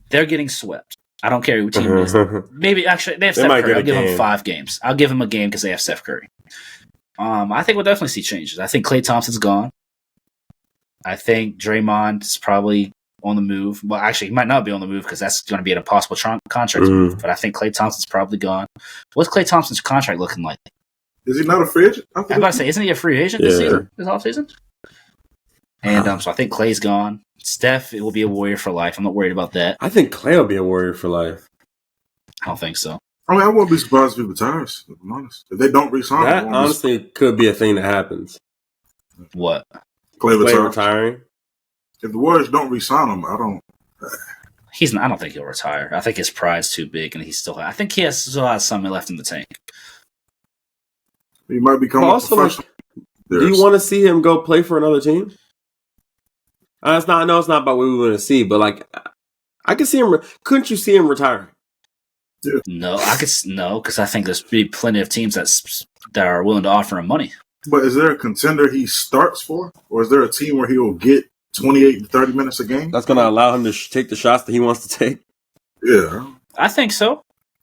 They're getting swept. I don't care who team it is. Maybe actually they have Steph Curry. I'll give them 5 games. I'll give them a game because they have Steph Curry. I think we'll definitely see changes. I think Klay Thompson's gone. I think Draymond is probably on the move. Well, actually, he might not be on the move because that's going to be an impossible contract move. But I think Klay Thompson's probably gone. What's Klay Thompson's contract looking like? Is he not a free agent? I'm about to say, isn't he a free agent this season? This offseason? And so I think Klay's gone. Steph, it will be a Warrior for life. I'm not worried about that. I think Klay will be a Warrior for life. I don't think so. I mean, I wouldn't be surprised if he retires, if I'm honest. If they don't resign him. That honestly could be a thing that happens. What? Klay retiring? If the Warriors don't resign him, I don't think he'll retire. I think his pride's too big, and I think he still has something left in the tank. He might become a professional. Do you want to see him go play for another team? I know it's not about what we want to see, but I could see him. Couldn't you see him retiring? Yeah. No, because I think there's plenty of teams that are willing to offer him money. But is there a contender he starts for, or is there a team where he'll get 28 to 30 minutes a game? That's going to allow him to take the shots that he wants to take. Yeah. I think so.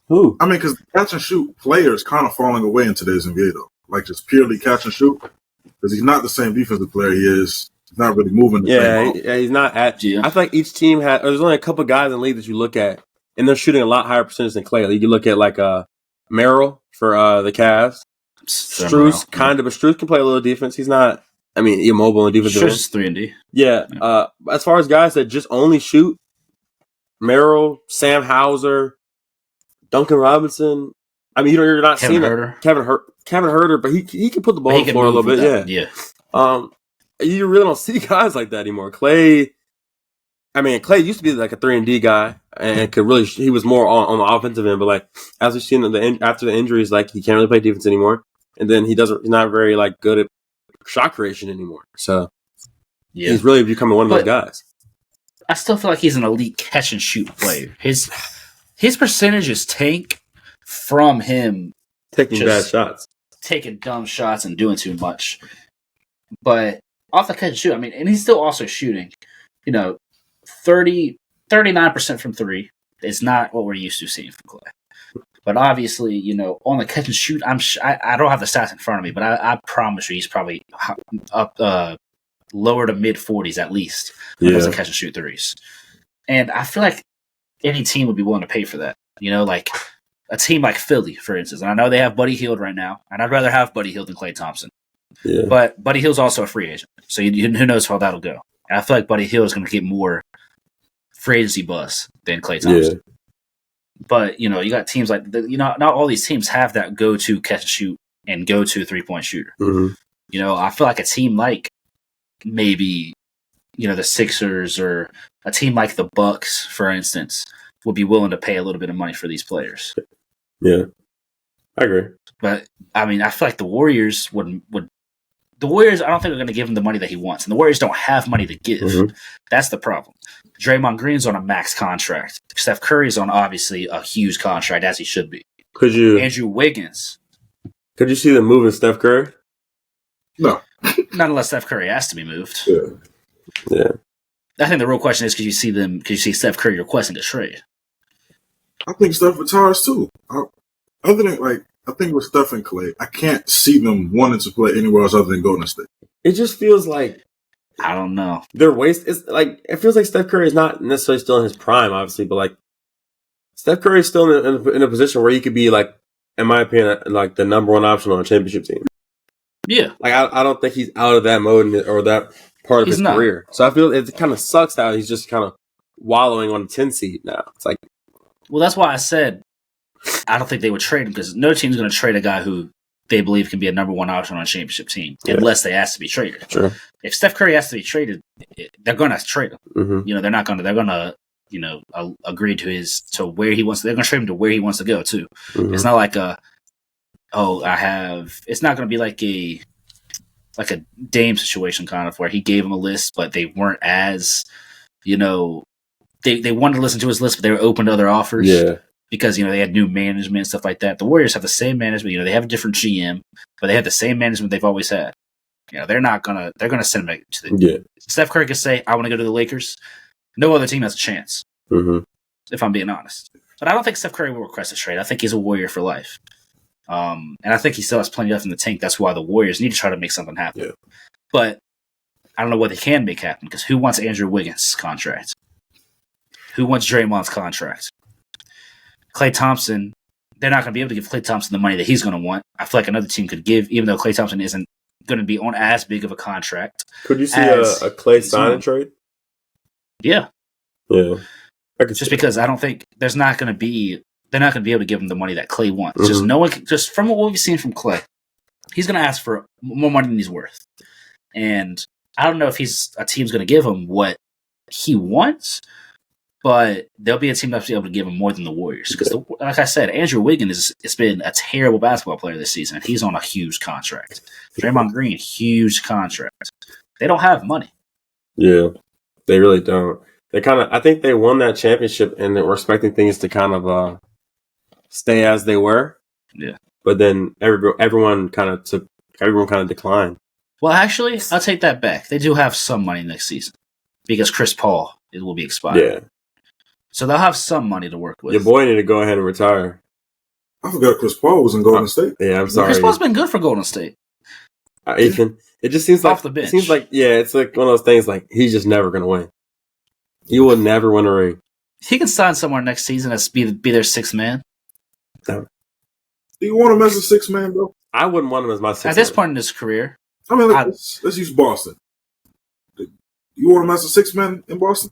Who? I mean, because catch and shoot player is kind of falling away in today's NBA, though. Like, just purely catch and shoot. Because he's not the same defensive player he is. He's not really moving the same ball. He's not at. Yeah. I feel like each team had. There's only a couple guys in the league that you look at, and they're shooting a lot higher percentage than Clay. You can look at like Merrill for the Cavs. Strus kind of, but Strus can play a little defense. He's not. I mean, immobile in defense. Strus is 3-and-D. Yeah. As far as guys that just only shoot, Merrill, Sam Hauser, Duncan Robinson. I mean, you're not Kevin seeing Huerter. Kevin Huerter, but he can put the ball on the floor a little bit. Yeah. You really don't see guys like that anymore. Clay used to be like a 3-and-D guy and could really. He was more on the offensive end, but like as we've seen after the injuries, like he can't really play defense anymore, and then he's not very like good at shot creation anymore. So he's really becoming one of those guys. I still feel like he's an elite catch and shoot player. His percentages tank from him taking bad shots, taking dumb shots, and doing too much. But off the catch and shoot, I mean, and he's still also shooting, 39% from three. It's not what we're used to seeing from Clay. But obviously, on the catch and shoot, I don't have the stats in front of me, but I promise you he's probably up lower to mid 40s at least when it comes to catch and shoot threes. And I feel like any team would be willing to pay for that. Like a team like Philly, for instance. And I know they have Buddy Hield right now, and I'd rather have Buddy Hield than Klay Thompson. Yeah. But Buddy Hield's also a free agent, so who knows how that'll go. And I feel like Buddy Hield is going to get more free agency buzz than Klay Thompson. Yeah. But, you got teams like, not all these teams have that go-to catch and shoot and go-to three-point shooter. Mm-hmm. I feel like a team like maybe, the Sixers or a team like the Bucks, for instance, would be willing to pay a little bit of money for these players. Yeah, I agree. But, I mean, I feel like the Warriors would the Warriors, I don't think are going to give him the money that he wants. And the Warriors don't have money to give. Mm-hmm. That's the problem. Draymond Green's on a max contract. Steph Curry's on, obviously, a huge contract, as he should be. Andrew Wiggins. Could you see them moving Steph Curry? No. Not unless Steph Curry has to be moved. Yeah. I think the real question is, could you see Steph Curry requesting a trade? I think Steph retires, too. Other than, I think with Steph and Clay, I can't see them wanting to play anywhere else other than Golden State. It just feels like I don't know. They're It's like it feels like Steph Curry is not necessarily still in his prime, obviously, but like Steph Curry is still in a position where he could be like, in my opinion, like the number one option on a championship team. Yeah, like I don't think he's out of that mode or that part of his career. So I feel it kind of sucks how he's just kind of wallowing on a 10 seed now. It's like, well, that's why I said I don't think they would trade him, because no team's going to trade a guy who they believe can be a number one option on a championship team unless they ask to be traded. Sure. If Steph Curry has to be traded, they're going to trade him. Mm-hmm. They're not going to. They're going to agree to where he wants. They're going to trade him to where he wants to go too. Mm-hmm. It's not like It's not going to be like a Dame situation kind of where he gave him a list, but they weren't as they wanted to listen to his list, but they were open to other offers. Yeah. Because, they had new management and stuff like that. The Warriors have the same management. They have a different GM, but they have the same management they've always had. They're going to send him to the... Yeah. Steph Curry could say, I want to go to the Lakers. No other team has a chance, if I'm being honest. But I don't think Steph Curry will request a trade. I think he's a Warrior for life. And I think he still has plenty left in the tank. That's why the Warriors need to try to make something happen. Yeah. But I don't know what they can make happen, because who wants Andrew Wiggins' contract? Who wants Draymond's contract? Klay Thompson, they're not going to be able to give Klay Thompson the money that he's going to want. I feel like another team could give, even though Klay Thompson isn't going to be on as big of a contract. Could you see a Klay sign and trade? Yeah. Yeah. Just because I don't think they're not going to be able to give him the money that Klay wants. Mm-hmm. Just from what we've seen from Klay, he's going to ask for more money than he's worth. And I don't know if a team's going to give him what he wants, but there'll be a team that's able to give him more than the Warriors. Because, like I said, Andrew Wiggins has been a terrible basketball player this season. He's on a huge contract. Draymond Green, huge contract. They don't have money. Yeah, they really don't. I think they won that championship and they were expecting things to kind of stay as they were. Yeah. But then everyone kind of declined. Well, actually, I'll take that back. They do have some money next season because Chris Paul will be expired. Yeah. So they'll have some money to work with. Your boy need to go ahead and retire. I forgot Chris Paul was in Golden State. Yeah, I'm sorry. Chris Paul's been good for Golden State. Ethan, it just seems like Off the bench. It seems like it's like one of those things. Like he's just never gonna win. He will never win a ring. He can sign somewhere next season as be their sixth man. Do you want him as a sixth man, though? I wouldn't want him as my sixth. At this point in his career, I mean, let's use Boston. You want him as a sixth man in Boston?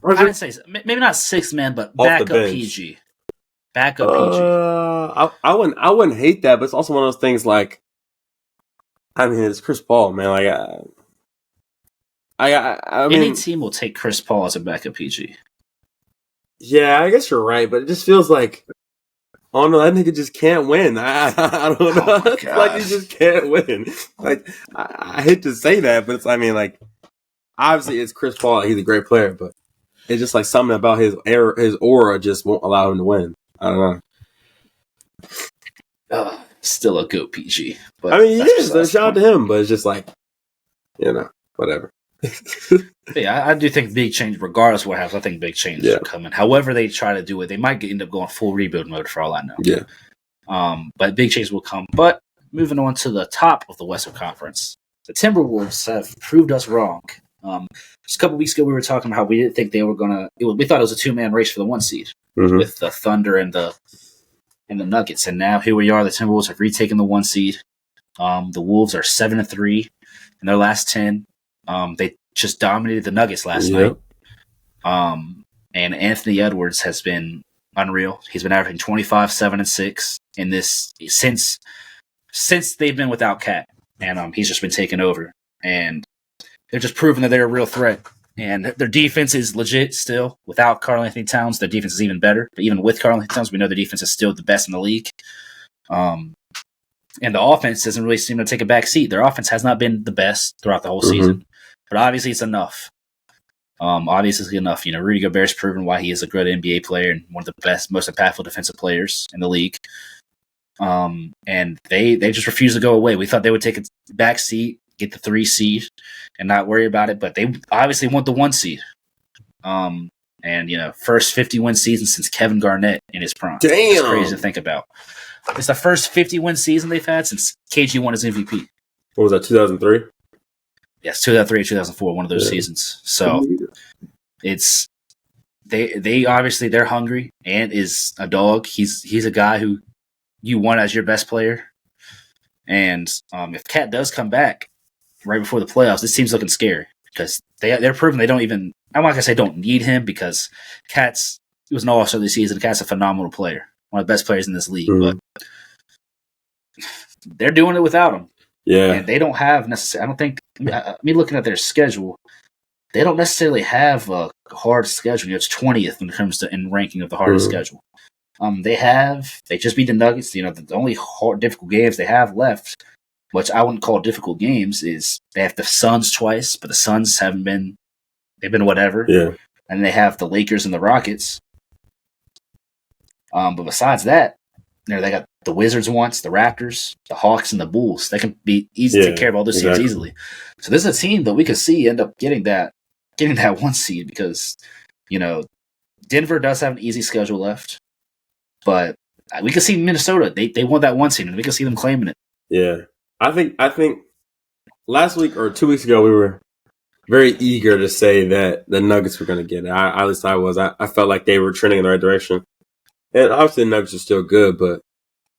I didn't say maybe not sixth man, but backup PG. Backup PG. I wouldn't hate that, but it's also one of those things like. I mean, it's Chris Paul, man. Like, I mean, any team will take Chris Paul as a backup PG. Yeah, I guess you're right, but it just feels like, oh no, that nigga just can't win. I don't know. It's like he just can't win. Like, I hate to say that, but it's, I mean, like, obviously it's Chris Paul. He's a great player, but it's just like something about his aura just won't allow him to win. I don't know. Still a GOAT PG. But I mean, yes, so shout out to him, but it's just like, whatever. Yeah, I do think big change, regardless of what happens. I think big changes are coming. However they try to do it, they might end up going full rebuild mode for all I know. Yeah. But big changes will come. But moving on to the top of the Western Conference, the Timberwolves have proved us wrong. Just a couple weeks ago, we were talking about how we didn't think they were going to. We thought it was a 2-man race for the 1 seed with the Thunder and the Nuggets, and now here we are. The Timberwolves have retaken the 1 seed. The Wolves are 7-3 in their last 10. They just dominated the Nuggets last night. And Anthony Edwards has been unreal. He's been averaging 25, 7, and 6 in this since they've been without Cat, and he's just been taking over. And they're just proving that they're a real threat. And their defense is legit still. Without Karl-Anthony Towns, their defense is even better. But even with Karl-Anthony Towns, we know their defense is still the best in the league. And the offense doesn't really seem to take a back seat. Their offense has not been the best throughout the whole season. But obviously it's enough. Obviously enough. Rudy Gobert's proven why he is a good NBA player and one of the best, most impactful defensive players in the league. And they just refuse to go away. We thought they would take a back seat, get the 3 seed, and not worry about it. But they obviously want the 1 seed. And first 50-win season since Kevin Garnett in his prime. Damn, it's crazy to think about. It's the first 50-win season they've had since KG won his MVP. What was that? 2003. Yes, 2003 or 2004, one of those seasons. So it's they obviously they're hungry. Ant is a dog. He's a guy who you want as your best player. And if Cat does come back right before the playoffs, this team's looking scary because they're proving they don't even. I'm not gonna say don't need him because he was an all-star this season. Cat's a phenomenal player, one of the best players in this league, but they're doing it without him. Yeah, and they don't have necessarily. I don't think. Me looking at their schedule, they don't necessarily have a hard schedule. It's 20th when it comes to in ranking of the hardest schedule. They just beat the Nuggets. The only difficult games they have left, which I wouldn't call difficult games, is they have the Suns twice, but the Suns they've been whatever. Yeah, and they have the Lakers and the Rockets. But besides that, they got the Wizards once, the Raptors, the Hawks, and the Bulls. They can be easy to take care of all those teams easily. So this is a team that we could see end up getting that 1 seed because, Denver does have an easy schedule left, but we could see Minnesota. They want that 1 seed, and we could see them claiming it. Yeah, I think last week or 2 weeks ago we were very eager to say that the Nuggets were going to get it. At least I was. I felt like they were trending in the right direction. And obviously the Nuggets are still good, but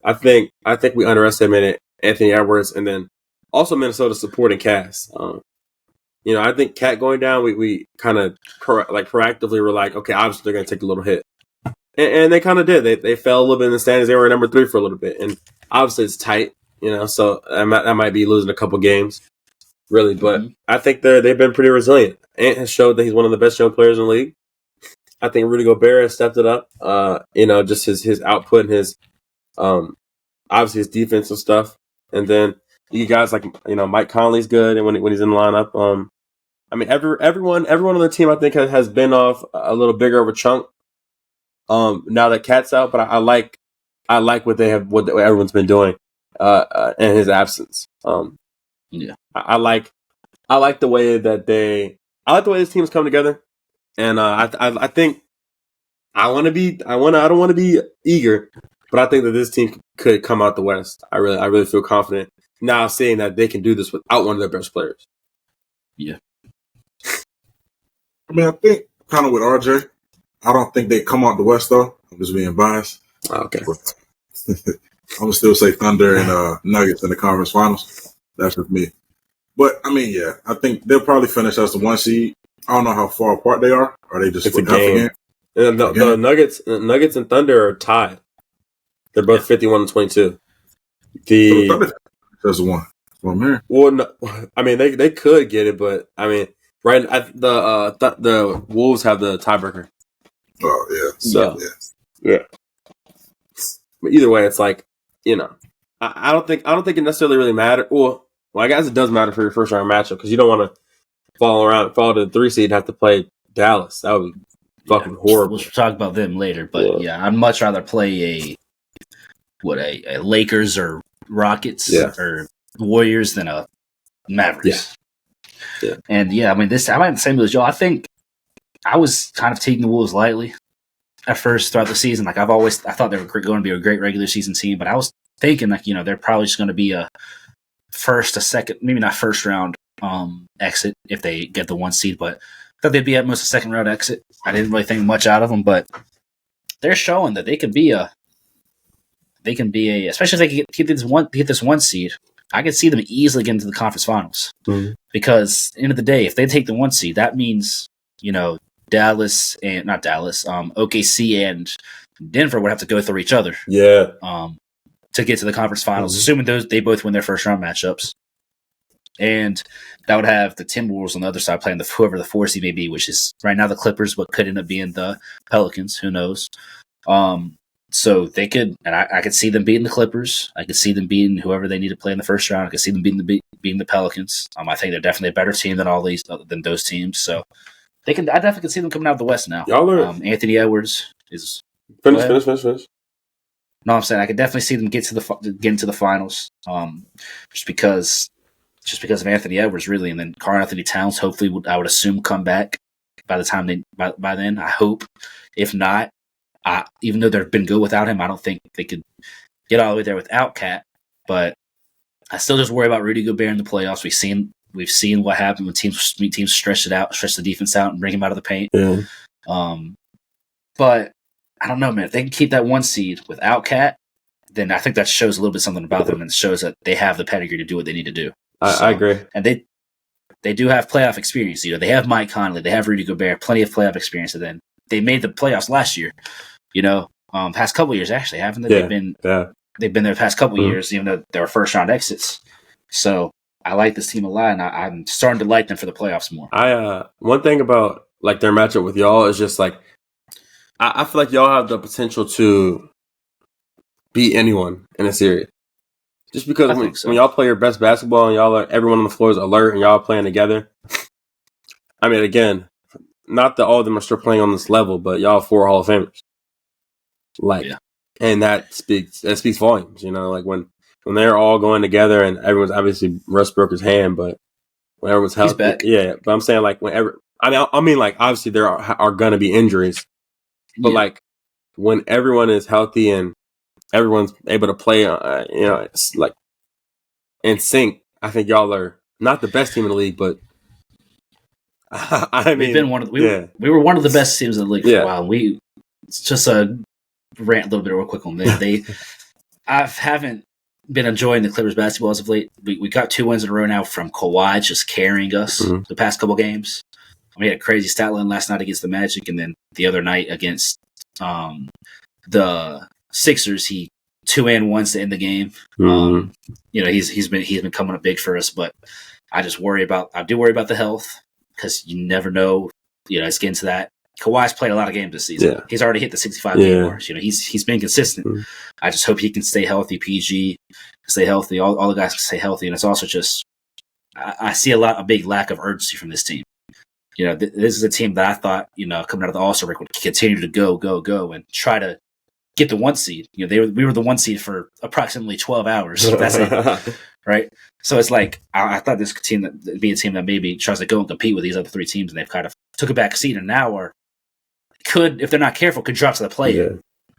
I think we underestimated Anthony Edwards and then also Minnesota supporting Cass. I think Cat going down, we kind of proactively were like, okay, obviously they're going to take a little hit. And they kind of did. They fell a little bit in the standings. They were number 3 for a little bit. And obviously it's tight, so that might be losing a couple games, really. But I think they've been pretty resilient. Ant has showed that he's one of the best young players in the league. I think Rudy Gobert has stepped it up. Just his output and his obviously his defense and stuff. And then you guys like Mike Conley's good, and when he's in the lineup, everyone on the team I think has been off a little bigger of a chunk. Now that Cat's out, but I like what everyone's been doing in his absence. I like the way that this team's come together. And I think I don't want to be eager, but I think that this team could come out the West. I really feel confident now saying that they can do this without one of their best players. Yeah. I mean, I think kind of with RJ, I don't think they come out the West though. I'm just being biased. Okay. I'm gonna still say Thunder and Nuggets in the conference finals. That's with me. But I mean, yeah, I think they'll probably finish as the 1 seed. I don't know how far apart they are. Are they just It's a half game. And the Nuggets and Thunder are tied. They're both 51 and 22. That's one. Well, man. Well, no, I mean they could get it, but I mean, the Wolves have the tiebreaker. Oh yeah. So yeah. But either way, it's like, you know, I don't think it necessarily really matters. Well, I guess it does matter for your first round matchup because you don't want to fall to the 3 seed and have to play Dallas. That would be fucking horrible. We'll talk about them later, but yeah, I'd much rather play a Lakers or Rockets or Warriors than a Mavericks. Yeah. And I mean, I might the same as Joe. I think I was kind of taking the Wolves lightly at first throughout the season. Like I thought they were going to be a great regular season team, but I was thinking like, they're probably just going to be a second, maybe not first round exit if they get the 1 seed, but I thought they'd be at most a second round exit. I didn't really think much out of them, but they're showing that they can be especially if they can get this 1 seed. I could see them easily get into the conference finals because at the end of the day, if they take the 1 seed, that means, Dallas and not Dallas, OKC and Denver would have to go through each other. Yeah. To get to the conference finals, assuming they both win their first round matchups. And that would have the Timberwolves on the other side playing whoever the 4 seed may be, which is right now the Clippers, but could end up being the Pelicans. Who knows? So they could, and I could see them beating the Clippers. I could see them beating whoever they need to play in the first round. I could see them beating the Pelicans. I think they're definitely a better team than those teams. So I definitely could see them coming out of the West now. Y'all are Anthony Edwards is finish. No, I'm saying I could definitely see them get into the finals. Just because of Anthony Edwards, really, and then Karl-Anthony Towns. Hopefully, I would assume come back by the time by then. I hope. If not, even though they've been good without him, I don't think they could get all the way there without Cat. But I still just worry about Rudy Gobert in the playoffs. We've seen what happened when teams stretch the defense out and bring him out of the paint. Yeah. But I don't know, man. If they can keep that 1 seed without Cat, then I think that shows a little bit something about them and shows that they have the pedigree to do what they need to do. I agree. And they do have playoff experience. They have Mike Conley. They have Rudy Gobert. Plenty of playoff experience. And then they made the playoffs last year. Past couple of years, actually, haven't they? Yeah. They've been there the past couple of years, even though they were first round exits. So I like this team a lot, and I'm starting to like them for the playoffs more. One thing about like their matchup with y'all is just like I feel like y'all have the potential to beat anyone in a series. Just because when y'all play your best basketball and everyone on the floor is alert and y'all playing together. I mean, again, not that all of them are still playing on this level, but y'all 4 Hall of Famers. And that speaks volumes. Like when they're all going together and everyone's obviously Russ broke his hand, but when everyone's healthy, he's back. Yeah. But I'm saying like I mean like obviously there are going to be injuries. But like when everyone is healthy and everyone's able to play, it's like in sync. I think y'all are not the best team in the league, but I mean, we were one of the best teams in the league for a while. It's just a rant a little bit real quick on them. I haven't been enjoying the Clippers basketball as of late. We got 2 wins in a row now from Kawhi just carrying us the past couple games. We had a crazy stat line last night against the Magic, and then the other night against the Sixers, he 2-and-1s to end the game. He's been coming up big for us, but I do worry about the health because you never know. It's getting to that. Kawhi's played a lot of games this season. Yeah. He's already hit the 65 game mark. He's been consistent. I just hope he can stay healthy. PG can stay healthy. All the guys can stay healthy, and it's also just I see a big lack of urgency from this team. This is a team that I thought, coming out of the All-Star break would continue to go, and try to get the 1 seed. We were the 1 seed for approximately 12 hours. That's it, right? So it's like I thought this team would be a team that maybe tries to go and compete with these other 3 teams, and they've kind of took a back seat and now are could, if they're not careful, could drop to the play. Yeah.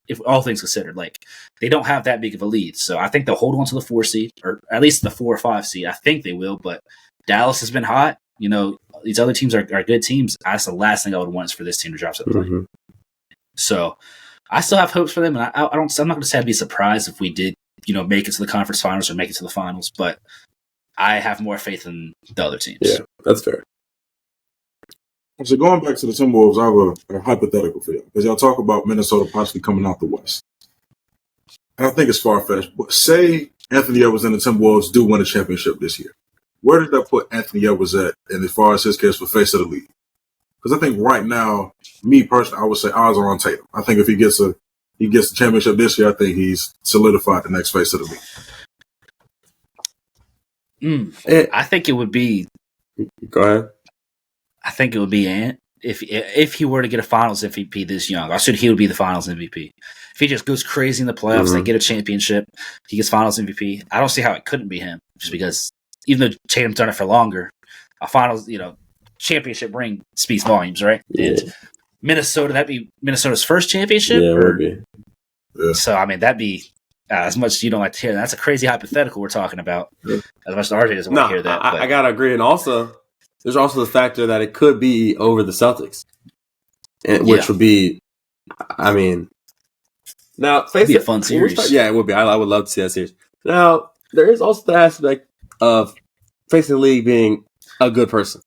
If all things considered, like they don't have that big of a lead, so I think they'll hold on to the 4 seed, or at least the 4 or 5 seed. I think they will, but Dallas has been hot. You know, these other teams are good teams. That's the last thing I would want is for this team to drop to the play. Mm-hmm. So I still have hopes for them, and I'm not going to say I'd be surprised if we did, you know, make it to the conference finals or make it to the finals, but I have more faith in the other teams. Yeah, that's fair. So going back to the Timberwolves, I have a hypothetical for you because y'all talk about Minnesota possibly coming out the West. And I think it's far-fetched, but say Anthony Edwards and the Timberwolves do win a championship this year. Where does that put Anthony Edwards at, and as far as his case for face of the league? Because I think right now, me personally, I would say odds are on Tatum. I think if he gets the championship this year, I think he's solidified the next face of the league. I think it would be. Go ahead. I think it would be Ant if he were to get a Finals MVP this young. I said he would be the Finals MVP. If he just goes crazy in the playoffs, they get a championship, he gets Finals MVP. I don't see how it couldn't be him, just because even though Tatum's done it for longer, a Finals, championship ring speaks volumes, right? Yeah. And Minnesota, that'd be Minnesota's first championship. Yeah, it would be. Yeah. So I mean, that'd be as much as you don't like to hear. That's a crazy hypothetical we're talking about. Yeah. As much as RJ doesn't want to hear that. I gotta agree, and also. There's also the factor that it could be over the Celtics, which would be, I mean, now it'd be a fun series. Yeah, it would be. I would love to see that series. Now there is also the aspect of facing the league being a good person,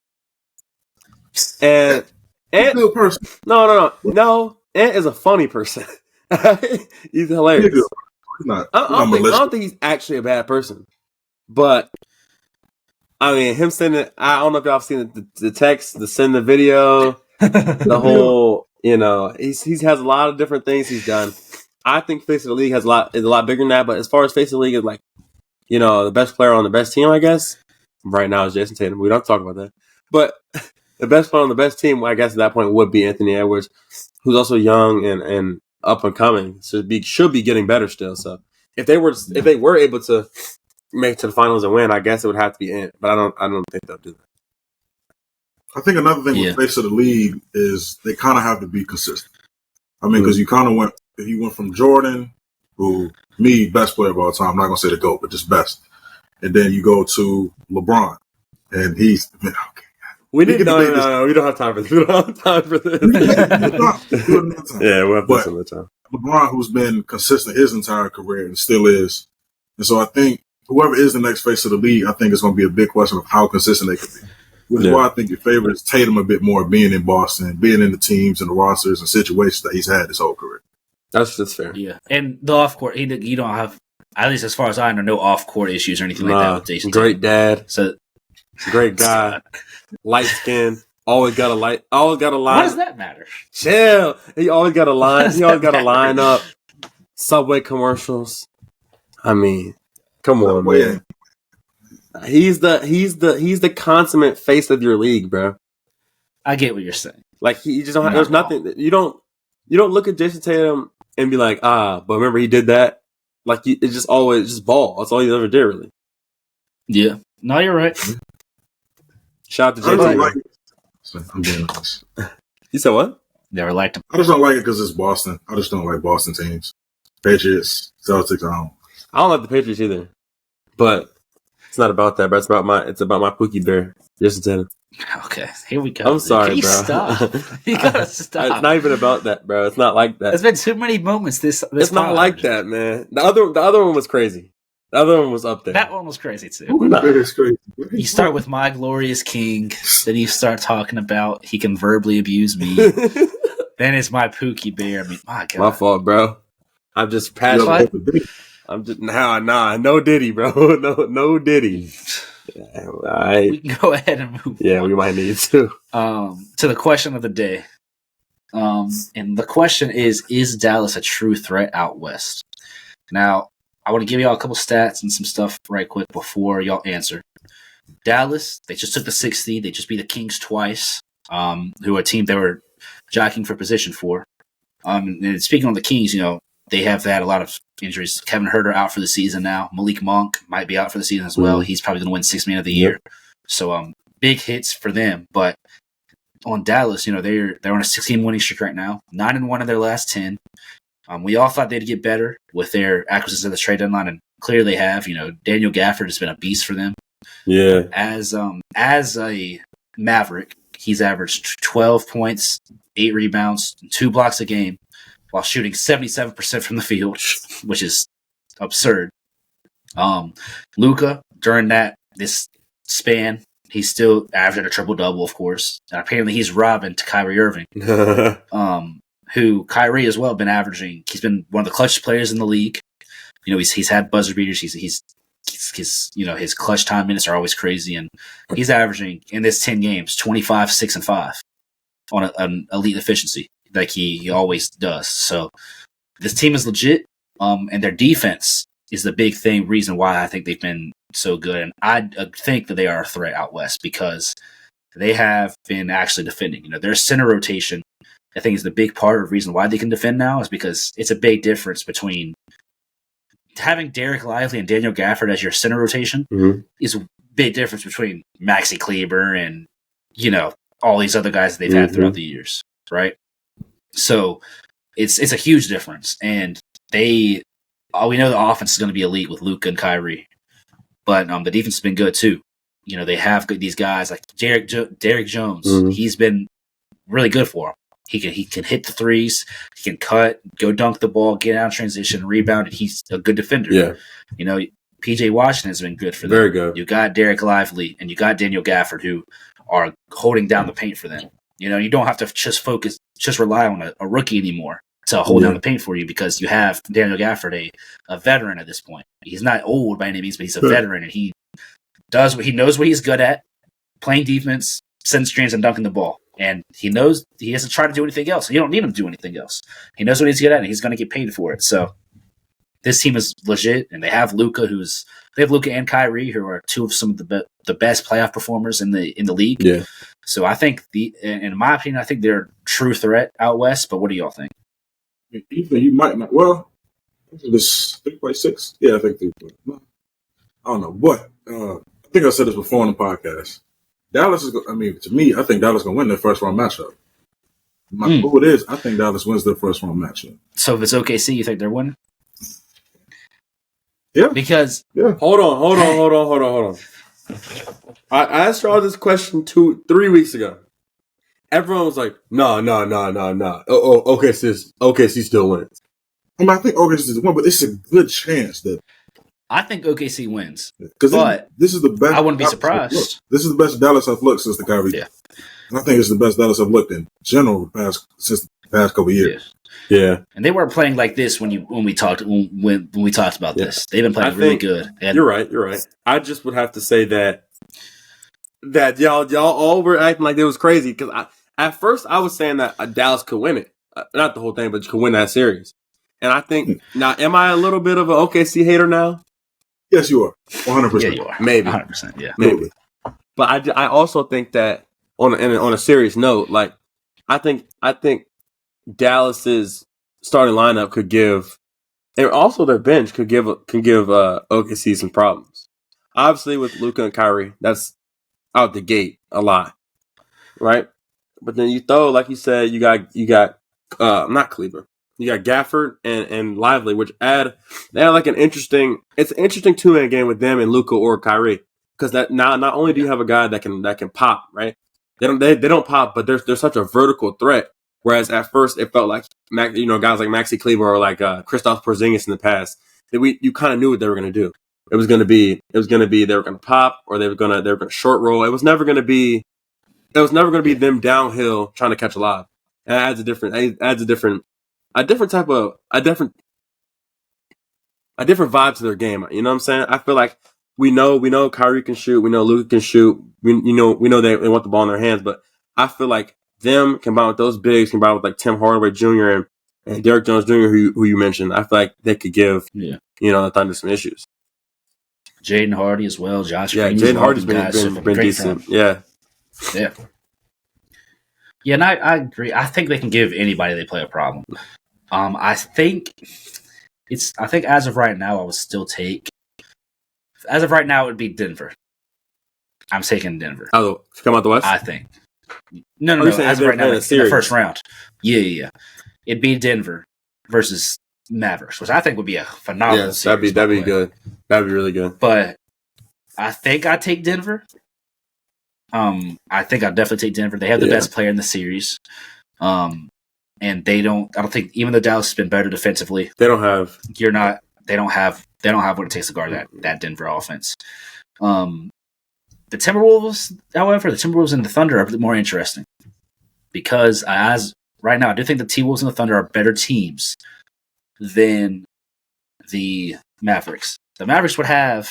and a good person. No. Ant is a funny person. He's hilarious. I don't think he's actually a bad person, but. I mean, him sending, I don't know if y'all have seen the text, the send the video, the whole, he has a lot of different things he's done. I think Face of the League is a lot bigger than that, but as far as Face of the League is like, the best player on the best team, I guess, right now is Jason Tatum. We don't talk about that. But the best player on the best team, I guess at that point would be Anthony Edwards, who's also young and up and coming, so should be getting better still. So if they were able to make it to the finals and win, I guess it would have to be Ant, but I don't think they'll do that. I think another thing with face of the league is they kind of have to be consistent. I mean, because you kind of went from Jordan, who best player of all time. I'm not gonna say the GOAT, but just best. And then you go to LeBron, and he's been okay. We don't have time for this. We don't have time for this. Yeah, we'll have this some time. LeBron, who's been consistent his entire career and still is, and so I think. Whoever is the next face of the league, I think it's going to be a big question of how consistent they can be. Which is why I think your favorite is Tatum a bit more, being in Boston, being in the teams and the rosters and situations that he's had his whole career. That's fair. Yeah, and the off court, you don't have, at least as far as I know, no off court issues or anything like that with Jason. Great dad, so great guy, light skin, always got a line. What does that matter? Chill. He always got a line. He always got a line up. Subway commercials. I mean. Come on, man. He's the consummate face of your league, bro. I get what you're saying. Like he just don't. There's nothing. You don't look at Jason Tatum and be like, but remember he did that. Like it's just always just ball. That's all he ever did, really. Yeah. No, you're right. Shout out to Jason. I'm being honest. You said what? Never liked him. I just don't like it because it's Boston. I just don't like Boston teams. Patriots, Celtics. I don't like the Patriots either, but it's not about that. But it's about my Pookie Bear. Jason Tatum. Okay, here we go. I'm sorry, bro. Stop. You gotta stop. It's not even about that, bro. It's not like that. There's been too many moments. This it's not like that, man. The other one was crazy. The other one was up there. That one was crazy too. It's crazy. You start with My Glorious King, then you start talking about he can verbally abuse me. Then it's my Pookie Bear. I mean, my God. My fault, bro. I'm just passionate. I'm just no Diddy, bro. No Diddy. We can go ahead and move. Yeah, we might need to. To the question of the day. And the question is Dallas a true threat out west? Now, I want to give y'all a couple stats and some stuff right quick before y'all answer. Dallas, they just took the 6th seed. They just beat the Kings twice, who are a team they were jockeying for position for. And speaking on the Kings, they have had a lot of injuries. Kevin Huerter out for the season now. Malik Monk might be out for the season as well. He's probably going to win 6th Man of the Year. So big hits for them. But on Dallas, they're on a 16 winning streak right now, 9-1 in their last 10. We all thought they'd get better with their acquisitions at the trade deadline, and clearly they have. Daniel Gafford has been a beast for them. Yeah. As a Maverick, he's averaged 12 points, 8 rebounds, 2 blocks a game, while shooting 77% from the field, which is absurd. Luka, during this span, he's still averaging a triple-double, of course. And apparently he's robbing to Kyrie Irving, who Kyrie as well been averaging. He's been one of the clutch players in the league. He's had buzzer beaters. His clutch time minutes are always crazy, and he's averaging in this 10 games 25, 6, and 5 on an elite efficiency like he always does. So this team is legit, and their defense is the big reason why I think they've been so good. And I think that they are a threat out west because they have been actually defending. Their center rotation, I think, is the big part of the reason why they can defend now, is because it's a big difference between having Derek Lively and Daniel Gafford as your center rotation is a big difference between Maxi Kleber and, all these other guys that they've had throughout the years, right? So it's a huge difference. And we know the offense is going to be elite with Luka and Kyrie, but the defense has been good too. They have these guys like Derek Jones. He's been really good for them. He can hit the threes. He can cut, go dunk the ball, get out in transition, rebound, and he's a good defender. Yeah. P.J. Washington has been good for them. Very good. You got Derek Lively and you got Daniel Gafford who are holding down the paint for them. You don't have to just rely on a rookie anymore to hold down the paint for you because you have Daniel Gafford, a veteran at this point. He's not old by any means, but he's a veteran, and he knows what he's good at, playing defense, setting screens, and dunking the ball. And he knows he doesn't try to do anything else. You don't need him to do anything else. He knows what he's good at, and he's going to get paid for it. So this team is legit, and they have Luka, and Kyrie, who are two of some of the best playoff performers in the league. Yeah. So I think in my opinion, I think they're a true threat out west. But what do y'all think? You might not. Well, this 3.6. Yeah, I think 3. I don't know, but I think I said this before on the podcast. Dallas is. To me, I think Dallas is going to win their first round matchup. Who it is, I think Dallas wins their first round matchup. So if it's OKC, you think they're winning? Yeah. Because Hold on. I asked y'all this question 3 weeks ago. Everyone was like, no. OKC still wins. I think OKC is one, but it's a good chance that. I think OKC wins. But this is the best. I wouldn't be surprised. This is the best Dallas I've looked since the Kyrie. Yeah. And I think it's the best Dallas I've looked in general since the past couple of years. Yeah. And they weren't playing like this when we talked about this. They've been playing really good. And you're right. I just would have to say that y'all all were acting like it was crazy because at first I was saying that Dallas could win it, not the whole thing, but could win that series. And I think now, am I a little bit of an OKC hater now? Yes, you are. 100%. Yeah, you are. Maybe 100%. Yeah, maybe. But I also think that on a serious note, like I think Dallas's starting lineup could give, and also their bench could give OKC some problems. Obviously, with Luka and Kyrie, that's out the gate a lot, right? But then you throw, like you said, you got not Kleber, you got Gafford and Lively, which they add like it's an interesting 2-man game with them and Luka or Kyrie, because that not only do you have a guy that can pop, right? They don't pop, but they're such a vertical threat. Whereas at first it felt like guys like Maxi Kleber or like Kristaps Porzingis in the past, that you kind of knew what they were going to do. It was going to be they were going to pop or they were going to short roll. It was never going to be them downhill trying to catch a lob. And it adds a different vibe to their game. You know what I'm saying? I feel like we know Kyrie can shoot, we know Luka can shoot, we know they want the ball in their hands, but I feel like them combined with those bigs, combined with like Tim Hardaway Jr. and Derek Jones Jr., who you mentioned, I feel like they could give the Thunder some issues. Jaden Hardy as well, Josh. Yeah, Jaden Hardy's been decent. Yeah. Yeah, and I agree. I think they can give anybody they play a problem. I think as of right now, I would still take. As of right now, it would be Denver. I'm taking Denver. Oh, come out the West? I think. No, Oh, you're saying as if of right they're now, playing a in the series. first round. Yeah. It'd be Denver versus Mavericks, which I think would be a phenomenal Yes, series. that'd be good. That'd be really good. But I think I'd take Denver. I think I'd definitely take Denver. They have the best player in the series. And I don't think, even though Dallas has been better defensively, they don't have what it takes to guard that Denver offense. The Timberwolves, however, and the Thunder are a bit more interesting because as right now, I do think the T-Wolves and the Thunder are better teams than the Mavericks. The Mavericks would have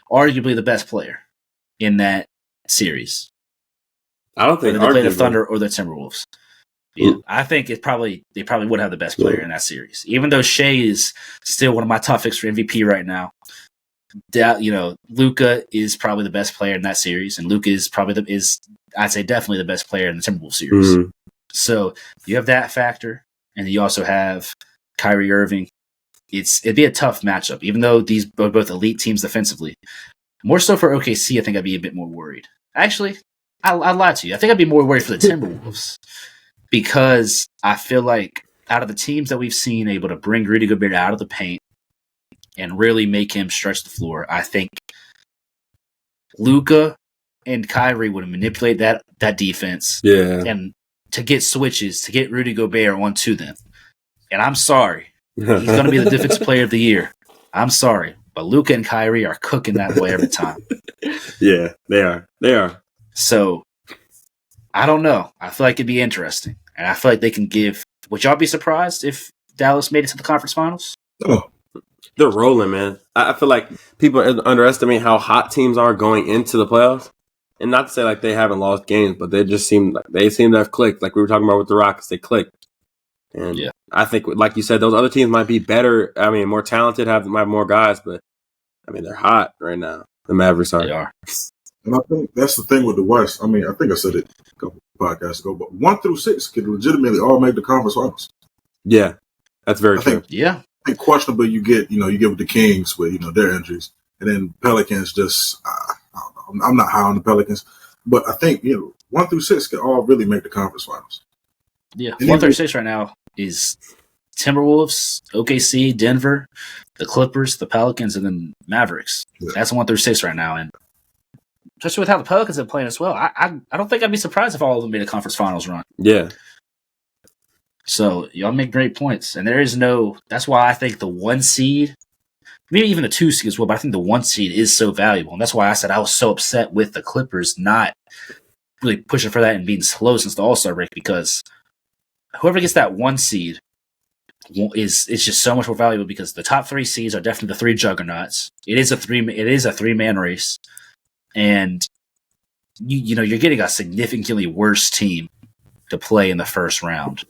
arguably the best player in that series. I don't think whether they play the Thunder or the Timberwolves. Yeah, I think they probably would have the best player in that series, even though Shea is still one of my top picks for MVP right now. Luka is probably the best player in that series, and Luka is I'd say definitely the best player in the Timberwolves series. Mm-hmm. So you have that factor, and you also have Kyrie Irving. It'd be a tough matchup, even though these are both elite teams defensively. More so for OKC, I think I'd be a bit more worried. Actually, I lied to you. I think I'd be more worried for the Timberwolves because I feel like out of the teams that we've seen able to bring Rudy Gobert out of the paint and really make him stretch the floor, I think Luka and Kyrie would manipulate that defense and to get switches, to get Rudy Gobert onto them. And I'm sorry. He's going to be the defensive player of the year. I'm sorry. But Luka and Kyrie are cooking that boy every time. Yeah, they are. So, I don't know. I feel like it'd be interesting. And I feel like they can give... Would y'all be surprised if Dallas made it to the conference finals? Oh. They're rolling, man. I feel like people underestimate how hot teams are going into the playoffs. And not to say like they haven't lost games, but they just seem to have clicked. Like we were talking about with the Rockets, they clicked. And I think, like you said, those other teams might be better. I mean, more talented, have more guys, but I mean, they're hot right now. The Mavericks are. They are. And I think that's the thing with the West. I mean, I think I said it a couple podcasts ago, but 1 through 6 could legitimately all make the conference finals. Yeah, that's very true. Yeah. I think questionably you get with the Kings with, their injuries. And then Pelicans just, I'm not high on the Pelicans. But I think, 1 through 6 could all really make the conference finals. Yeah, 1 through 6 right now is Timberwolves, OKC, Denver, the Clippers, the Pelicans, and then Mavericks. Yeah. That's 1 through 6 right now. And especially with how the Pelicans have played as well, I don't think I'd be surprised if all of them made a conference finals run. Yeah. So y'all make great points. And that's why I think the 1 seed, maybe even the 2 seed as well, but I think the 1 seed is so valuable. And that's why I said I was so upset with the Clippers not really pushing for that and being slow since the All-Star break, because whoever gets that 1 seed is just so much more valuable because the top 3 seeds are definitely the 3 juggernauts. It is a 3-man race. And you're getting a significantly worse team to play in the first round.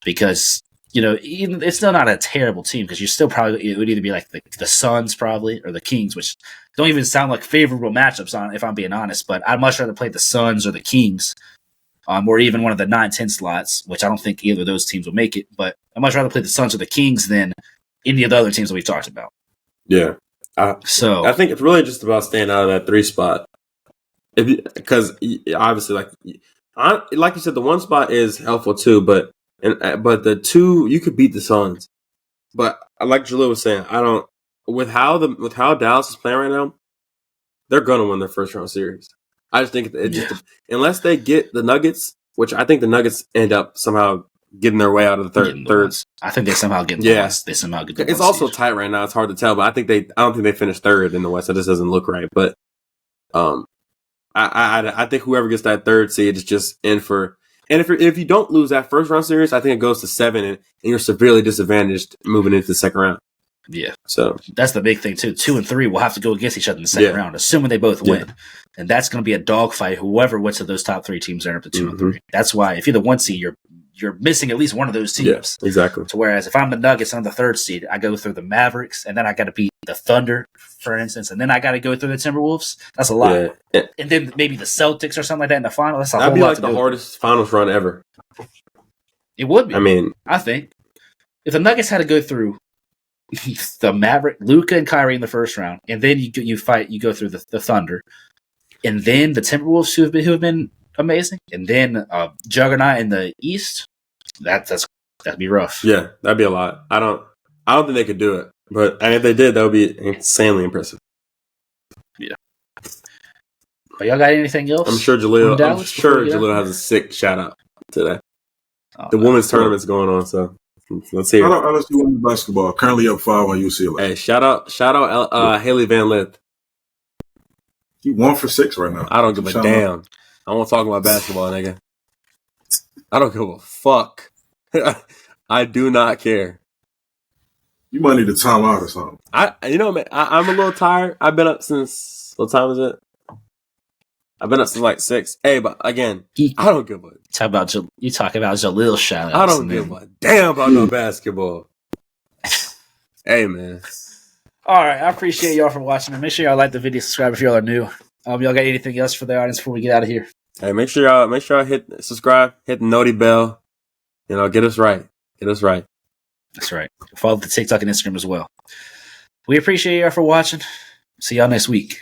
Because, even it's still not a terrible team because it would either be like the Suns probably or the Kings, which don't even sound like favorable matchups if I'm being honest, but I'd much rather play the Suns or the Kings, or even one of the 9-10 slots, which I don't think either of those teams will make it, but I'd much rather play the Suns or the Kings than any of the other teams that we've talked about. Yeah. So I think it's really just about staying out of that 3 spot. Because obviously, like you said, the 1 spot is helpful too, but the 2 you could beat the Suns. But like Jalil was saying, with how Dallas is playing right now, they're gonna win their first round series. I just think unless they get the Nuggets, which I think the Nuggets end up somehow getting their way out of the thirds. I think they somehow get the West. They somehow get the It's also tight right now. It's hard to tell, but I don't think they finished 3rd in the West. It just doesn't look right. But I think whoever gets that 3rd seed is just in for. And if you don't lose that first round series, I think it goes to 7, and you're severely disadvantaged moving into the second round. Yeah. So that's the big thing too. 2 and 3 will have to go against each other in the second round, assuming they both win. And that's going to be a dogfight. Whoever wins of those top 3 teams are up to 2 and 3. That's why if you're the 1 seed, you're missing at least one of those teams. Yeah, exactly. So whereas if I'm the Nuggets and I'm the 3rd seed, I go through the Mavericks, and then I got to beat the Thunder, for instance, and then I got to go through the Timberwolves. That's a lot. Yeah. And then maybe the Celtics or something like that in the final. That's a whole lot. That'd be like the hardest finals run ever. It would be. I mean, I think if the Nuggets had to go through the Maverick, Luka and Kyrie in the first round, and then you go through the Thunder, and then the Timberwolves who have been amazing. And then Juggernaut in the East, that'd be rough. Yeah, that'd be a lot. I don't think they could do it. But and if they did, that would be insanely impressive. Yeah. But y'all got anything else? I'm sure Jaleel has a sick shout out today. The women's tournament's going on, so let's hear it. Shout out LSU women's basketball, currently up 5 on UCLA. Hey, shout out Haley Van Lith. She 1 for 6 right now. I don't give a damn. I want to talk about basketball, nigga. I don't give a fuck. I do not care. You might need a timeout or something. Man, I'm a little tired. I've been up since, what time is it? I've been up since like 6. Hey, but again, I don't give a. You talk about Jaleel shout outs. I don't give a damn about no basketball. Hey, man. All right, I appreciate y'all for watching. Make sure y'all like the video, subscribe if y'all are new. Y'all got anything else for the audience before we get out of here? Hey, make sure y'all hit subscribe, hit the noti bell. Get us right. That's right. Follow the TikTok and Instagram as well. We appreciate y'all for watching. See y'all next week.